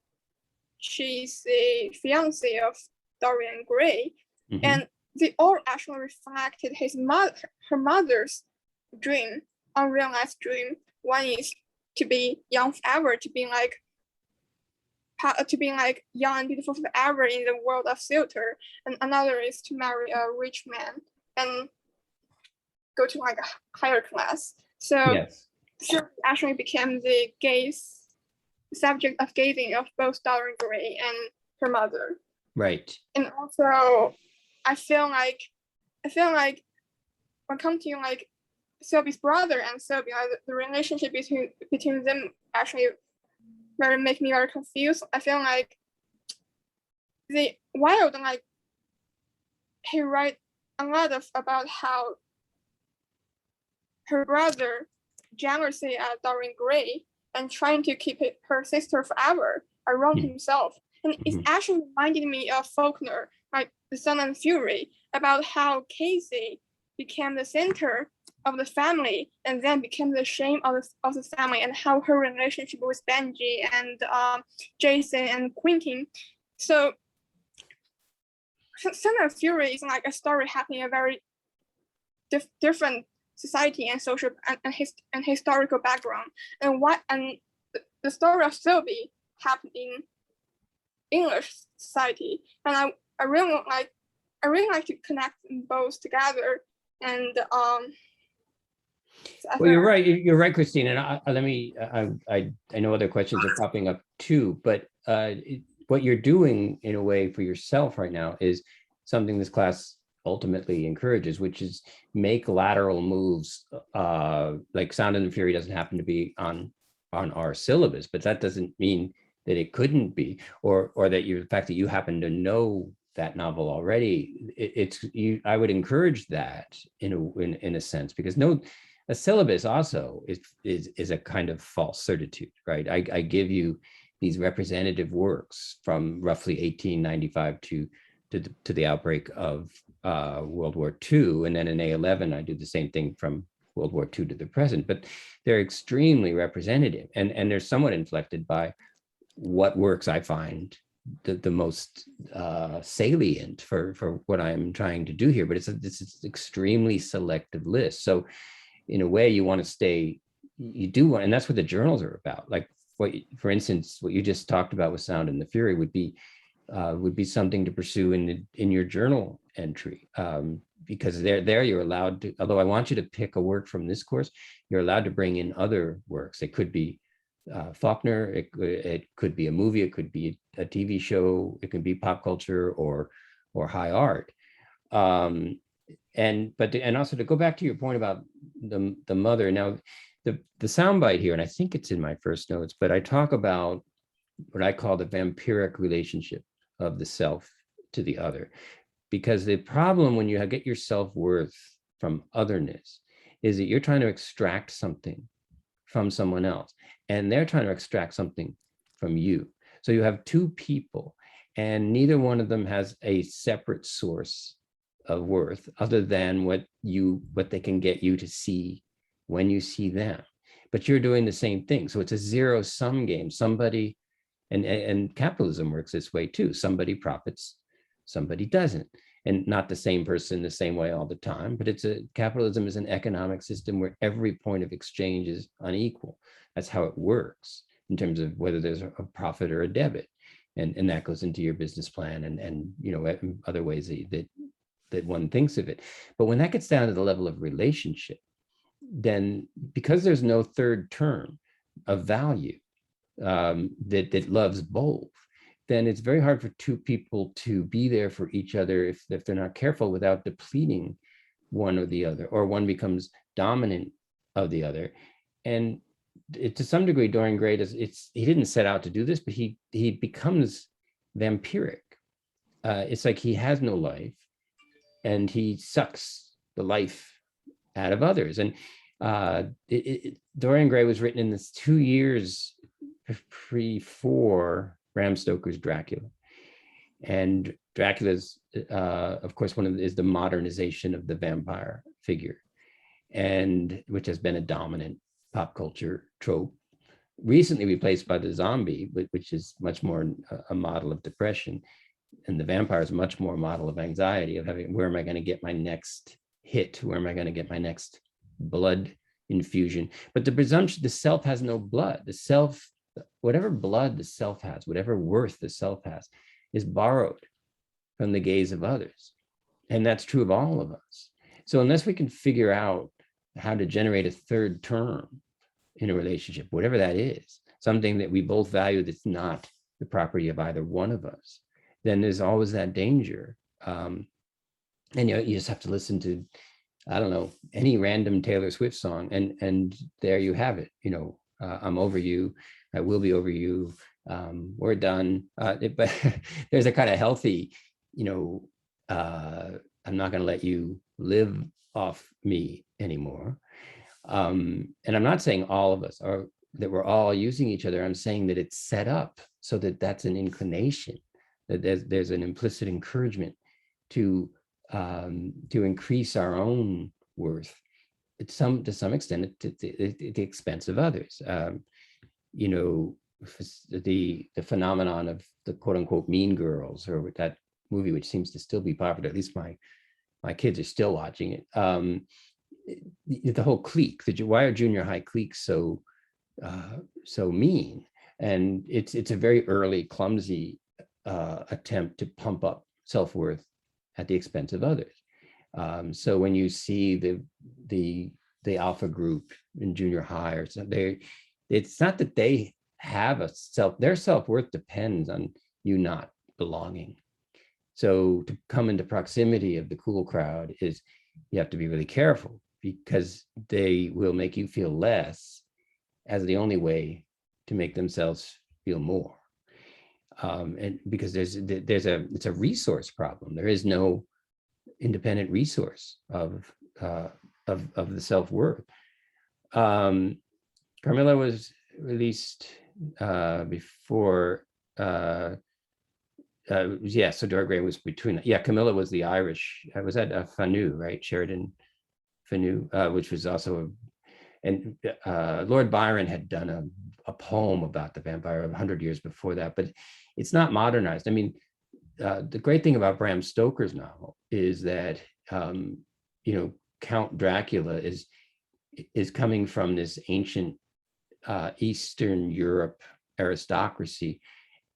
she's the fiance of Dorian Gray. And they all actually reflected her mother's dream, unrealized dream. One is to be young forever, to be like young and beautiful forever in the world of theater, and another is to marry a rich man and go to like a higher class. So yes. She actually became the subject of gazing of both Dorian Gray and her mother. Right. And also, I feel like when it comes to like Sylvie's brother and Sylvie, the relationship between them actually make me very confused. I feel like he write a lot about how her brother jealousy at Dorian Gray and trying to keep her sister forever around himself. And it's actually reminded me of Faulkner, like The Sun and Fury, about how Casey became the center of the family and then became the shame of the family, and how her relationship with Benji and Jason and Quentin. So Sun and Fury is like a story happening in a very different society and social and historical background. And the story of Sylvie happened in English society, and I really like to connect them both together. And well, you're right, Christine. And I know other questions are popping up too, but what you're doing in a way for yourself right now is something this class ultimately encourages, which is make lateral moves. Like Sound and Fury doesn't happen to be on our syllabus, but that doesn't mean that it couldn't be, or that the fact that you happen to know that novel already. I would encourage that in a sense, because a syllabus also is a kind of false certitude, right? I give you these representative works from roughly 1895 to the outbreak of World War II, and then in A11 I do the same thing from World War II to the present. But they're extremely representative, and they're somewhat inflected by what works I find the most salient for what I'm trying to do here. But it's an extremely selective list. So in a way, you want to stay, and that's what the journals are about. Like for instance, what you just talked about with Sound and the Fury would be something to pursue in your journal entry, because there you're allowed to, although I want you to pick a work from this course, you're allowed to bring in other works. It could be Faulkner, it could be a movie, it could be a TV show, it could be pop culture or high art. And also to go back to your point about the mother. Now, the soundbite here, and I think it's in my first notes, but I talk about what I call the vampiric relationship of the self to the other, because the problem when you get your self-worth from otherness is that you're trying to extract something from someone else, and they're trying to extract something from you. So you have two people, And neither one of them has a separate source of worth other than what they can get you to see when you see them. But you're doing the same thing. So it's a zero-sum game. Somebody, and capitalism works this way too. Somebody profits, somebody doesn't. And not the same person the same way all the time, but capitalism is an economic system where every point of exchange is unequal. That's how it works in terms of whether there's a profit or a debit. And that goes into your business plan and you know, other ways that one thinks of it. But when that gets down to the level of relationship, then because there's no third term of value that loves both, then it's very hard for two people to be there for each other if they're not careful without depleting one or the other, or one becomes dominant of the other. And to some degree, Dorian Gray he didn't set out to do this, but he becomes vampiric. It's like he has no life and he sucks the life out of others. And Dorian Gray was written in this 2 years before Bram Stoker's Dracula. And Dracula's, of course, is the modernization of the vampire figure, and which has been a dominant pop culture trope, recently replaced by the zombie, which is much more a model of depression. And the vampire is much more a model of anxiety, of having, where am I going to get my next hit? Where am I going to get my next blood infusion? But the presumption, the self has no blood. The self, whatever blood the self has, whatever worth the self has, is borrowed from the gaze of others. And that's true of all of us. So unless we can figure out how to generate a third term in a relationship, whatever that is, something that we both value that's not the property of either one of us, then there's always that danger. And you just have to listen to, I don't know, any random Taylor Swift song, and there you have it. You know, I'm over you, I will be over you, we're done. But there's a kind of healthy, you know, I'm not going to let you live off me anymore. And I'm not saying all of us are, that we're all using each other. I'm saying that it's set up so that that's an inclination, that there's an implicit encouragement to increase our own worth to some extent at the expense of others. You know, the phenomenon of the quote unquote mean girls, or that movie, which seems to still be popular, at least my kids are still watching it. The whole clique, why are junior high cliques so mean? And it's a very early, clumsy attempt to pump up self-worth at the expense of others. So when you see the alpha group in junior high or something, it's not that they have their self-worth depends on you not belonging. So to come into proximity of the cool crowd is, you have to be really careful, because they will make you feel less as the only way to make themselves feel more. And because it's a resource problem. There is no independent resource of the self-worth. Carmilla was released before. So Dorian Gray was between. Yeah, Camilla was the Irish. Was that Fanu, right? Sheridan Fanu, which was also and Lord Byron had done a poem about the vampire 100 years before that, but it's not modernized. I mean, the great thing about Bram Stoker's novel is that you know, Count Dracula is coming from this ancient Eastern Europe aristocracy,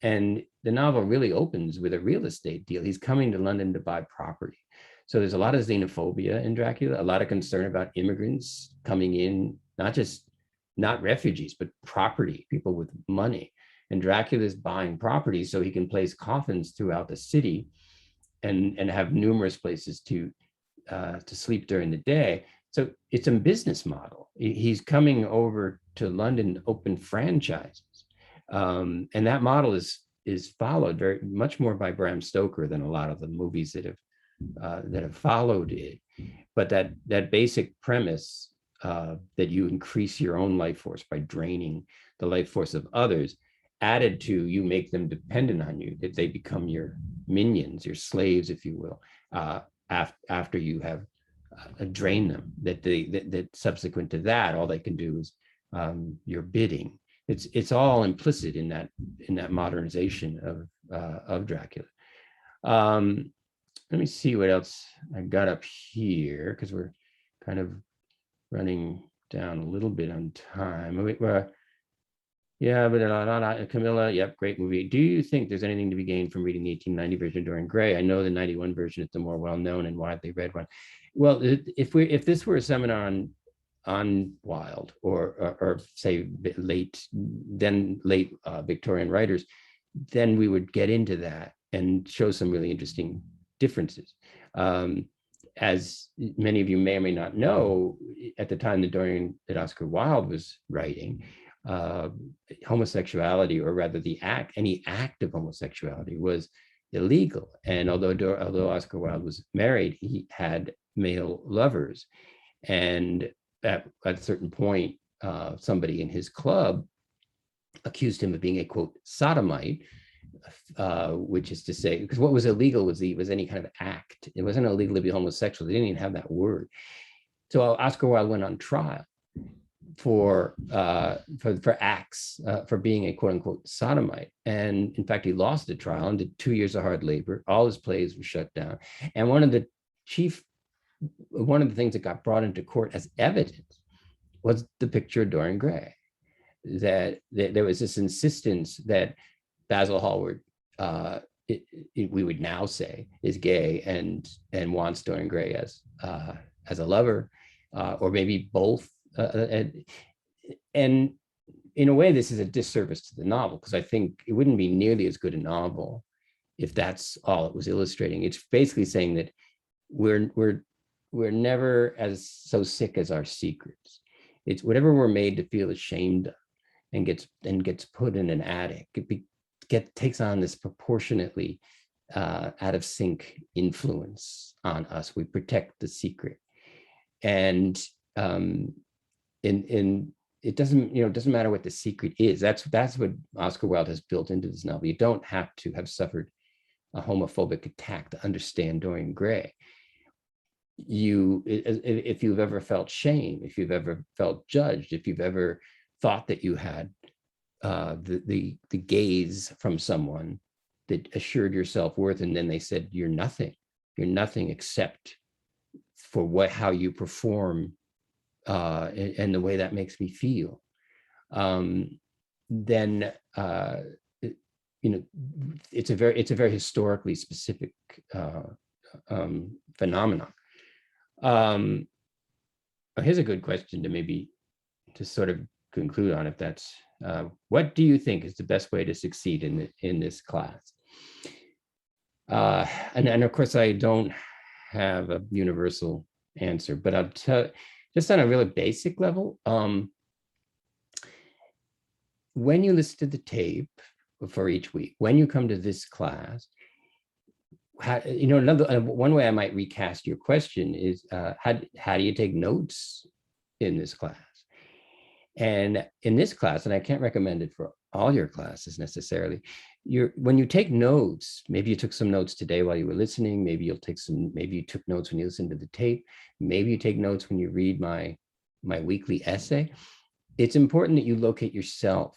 and the novel really opens with a real estate deal. He's coming to London to buy property. So there's a lot of xenophobia in Dracula, a lot of concern about immigrants coming in, not refugees, but property, people with money. And Dracula is buying property so he can place coffins throughout the city and have numerous places to sleep during the day. So it's a business model. He's coming over to London to open franchises. And that model is followed very much more by Bram Stoker than a lot of the movies that have followed it. But that basic premise that you increase your own life force by draining the life force of others added to, you make them dependent on you, that they become your minions, your slaves, if you will, after you have drained them, that subsequent to that, all they can do is your bidding. It's all implicit in that modernization of Dracula. Let me see what else I got up here, because we're kind of running down a little bit on time. Yeah, but Camilla, yep, great movie. Do you think there's anything to be gained from reading the 1890 version of Dorian Gray? I know the 91 version is the more well-known and widely read one. Well, if this were a seminar on Wilde or say late Victorian writers, then we would get into that and show some really interesting differences. As many of you may or may not know, at the time that Oscar Wilde was writing, homosexuality, or rather any act of homosexuality, was illegal. And although Oscar Wilde was married, he had male lovers. And at a certain point, somebody in his club accused him of being a, quote, sodomite, which is to say, because what was illegal was any kind of act. It wasn't illegal to be homosexual. They didn't even have that word. So Oscar Wilde went on trial for acts, for being a, quote unquote, sodomite. And in fact, he lost the trial and did 2 years of hard labor. All his plays were shut down. And one of the things that got brought into court as evidence was the picture of Dorian Gray. That there was this insistence that Basil Hallward, we would now say, is gay and wants Dorian Gray as a lover, or maybe both. And in a way, this is a disservice to the novel, because I think it wouldn't be nearly as good a novel if that's all it was illustrating. It's basically saying that we're never as so sick as our secrets. It's whatever we're made to feel ashamed of and gets put in an attic. It takes on this proportionately out of sync influence on us. We protect the secret, and it doesn't matter what the secret is. That's what Oscar Wilde has built into this novel. You don't have to have suffered a homophobic attack to understand Dorian Gray. If you've ever felt shame, if you've ever felt judged, if you've ever thought that you had the gaze from someone that assured your self-worth, and then they said you're nothing except for how you perform, and the way that makes me feel, then it's a very historically specific phenomenon. Here's a good question to maybe to sort of conclude on, if that's what do you think is the best way to succeed in this class? And of course, I don't have a universal answer, but I'll tell, just on a really basic level, when you listen to the tape for each week, when you come to this class, one way I might recast your question is, how do you take notes in this class? And in this class, and I can't recommend it for all your classes necessarily, when you take notes, maybe you took some notes today while you were listening, maybe you took notes when you listened to the tape, maybe you take notes when you read my weekly essay. It's important that you locate yourself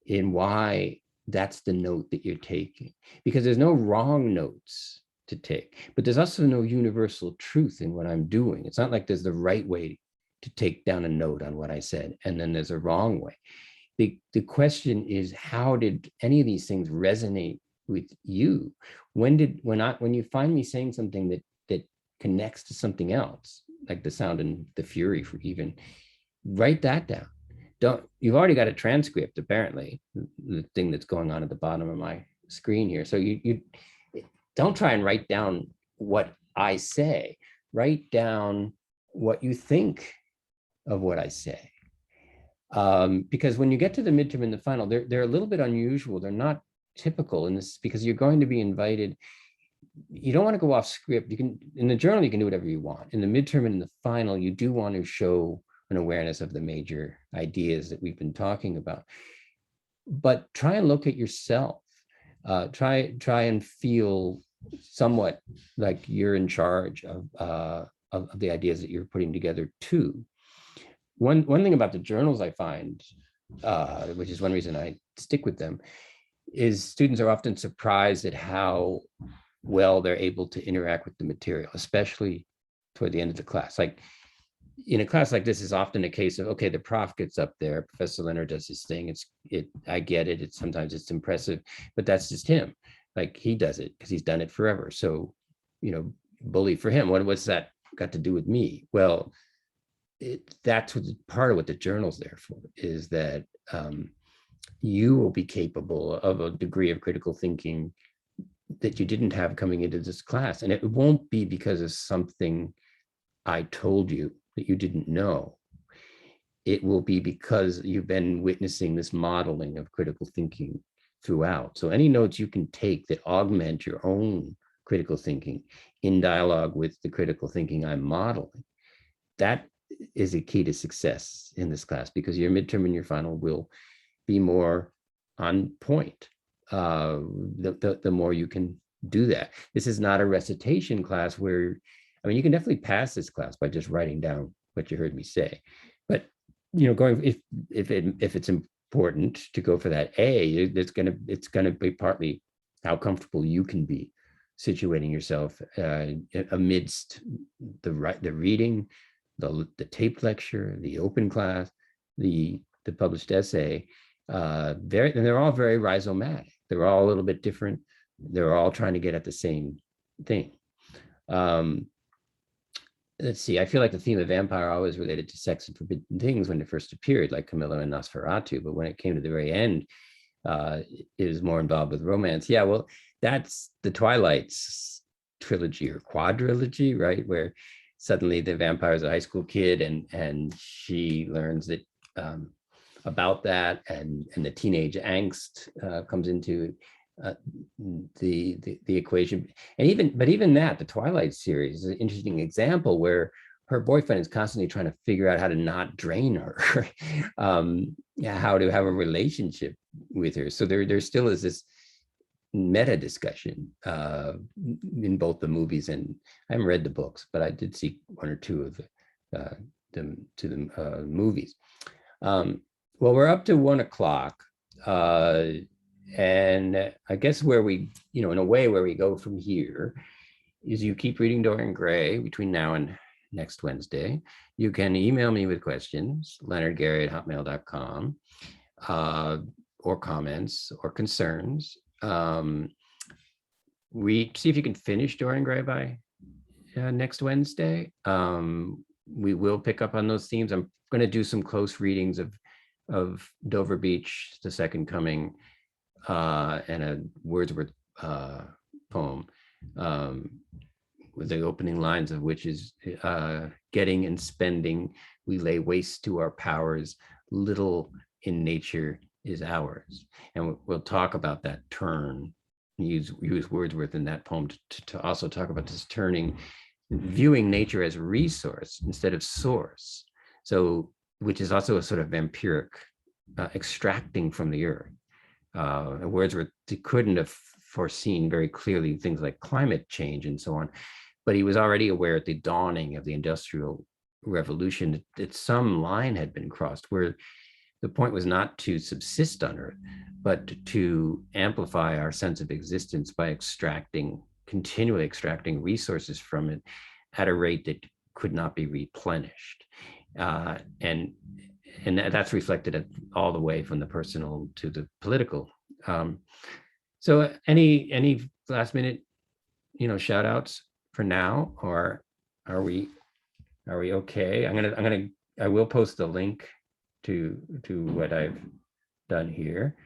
in why that's the note that you're taking, because there's no wrong notes to take, but there's also no universal truth in what I'm doing. It's not like there's the right way to take down a note on what I said, and then there's a wrong way. The question is, how did any of these things resonate with you? When you find me saying something that connects to something else, like the sound and the fury, for even, write that down. You've already got a transcript, apparently, the thing that's going on at the bottom of my screen here. So you don't try and write down what I say. Write down what you think of what I say. Because when you get to the midterm and the final, they're a little bit unusual. They're not typical in this, because you're going to be invited. You don't want to go off script. You can, in the journal, you can do whatever you want. In the midterm and in the final, you do want to show an awareness of the major ideas that we've been talking about. but try and locate yourself. Try and feel somewhat like you're in charge of the ideas that you're putting together too. One thing about the journals I find, which is one reason I stick with them, is students are often surprised at how well they're able to interact with the material, especially toward the end of the class. Like in a class like this is often a case of, okay, the prof gets up there, Professor Leonard does his thing. I get it. Sometimes it's impressive, but that's just him. Like he does it because he's done it forever. So, bully for him. What's that got to do with me? Well, that's part of what the journal's there for, is that you will be capable of a degree of critical thinking that you didn't have coming into this class. And it won't be because of something I told you that you didn't know. It will be because you've been witnessing this modeling of critical thinking throughout. So any notes you can take that augment your own critical thinking in dialogue with the critical thinking I'm modeling, that is a key to success in this class, because your midterm and your final will be more on point. The more you can do that. This is not a recitation class where, you can definitely pass this class by just writing down what you heard me say. But going if it's important to go for that A, it's gonna be partly how comfortable you can be situating yourself amidst the reading, the taped lecture, the open class, the published essay. And they're all very rhizomatic. They're all a little bit different. They're all trying to get at the same thing. Let's see, I feel like the theme of vampire always related to sex and forbidden things when it first appeared, like Camilla and Nosferatu, but when it came to the very end, it was more involved with romance. Yeah, well, that's the Twilight trilogy or quadrilogy, right? Where suddenly the vampire is a high school kid and she learns that about that, and the teenage angst comes into the equation. And even that, the Twilight series is an interesting example where her boyfriend is constantly trying to figure out how to not drain her, how to have a relationship with her. So there still is this meta discussion in both the movies, and I haven't read the books, but I did see one or two of the movies. Well, we're up to 1 o'clock. And I guess where we, in a way where we go from here is you keep reading Dorian Gray between now and next Wednesday. You can email me with questions, leonardgary@hotmail.com, or comments or concerns. See if you can finish Dorian Gray by next Wednesday. We will pick up on those themes. I'm going to do some close readings of Dover Beach, The Second Coming, and a Wordsworth poem, with the opening lines of which is getting and spending, we lay waste to our powers, little in nature is ours. And we'll talk about that turn, use Wordsworth in that poem to also talk about this turning, viewing nature as resource instead of source. So, which is also a sort of vampiric extracting from the earth. Wordsworth couldn't have foreseen very clearly things like climate change and so on, but he was already aware at the dawning of the Industrial Revolution that some line had been crossed, where the point was not to subsist on Earth, but to amplify our sense of existence by continually extracting resources from it at a rate that could not be replenished. And that's reflected all the way from the personal to the political. So any last minute, shout outs for now, or are we okay? I will post the link to what I've done here.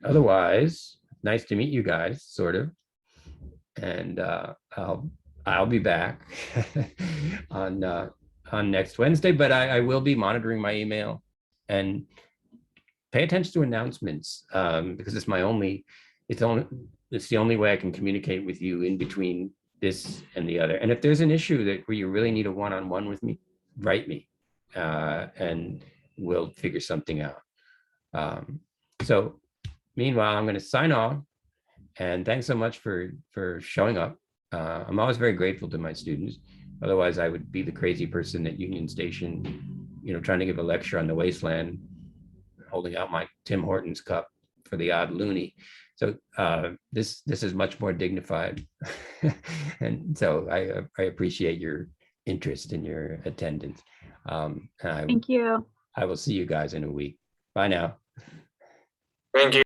Otherwise, nice to meet you guys, sort of. And I'll be back on next Wednesday, but I will be monitoring my email and pay attention to announcements, because it's the only way I can communicate with you in between this and the other. And if there's an issue where you really need a one-on-one with me, write me, and we'll figure something out. So meanwhile, I'm going to sign off, and thanks so much for showing up. I'm always very grateful to my students. Otherwise, I would be the crazy person at Union Station, trying to give a lecture on the wasteland, holding out my Tim Hortons cup for the odd loony. So this is much more dignified. And so I appreciate your interest and your attendance. Thank you. I will see you guys in a week. Bye now. Thank you.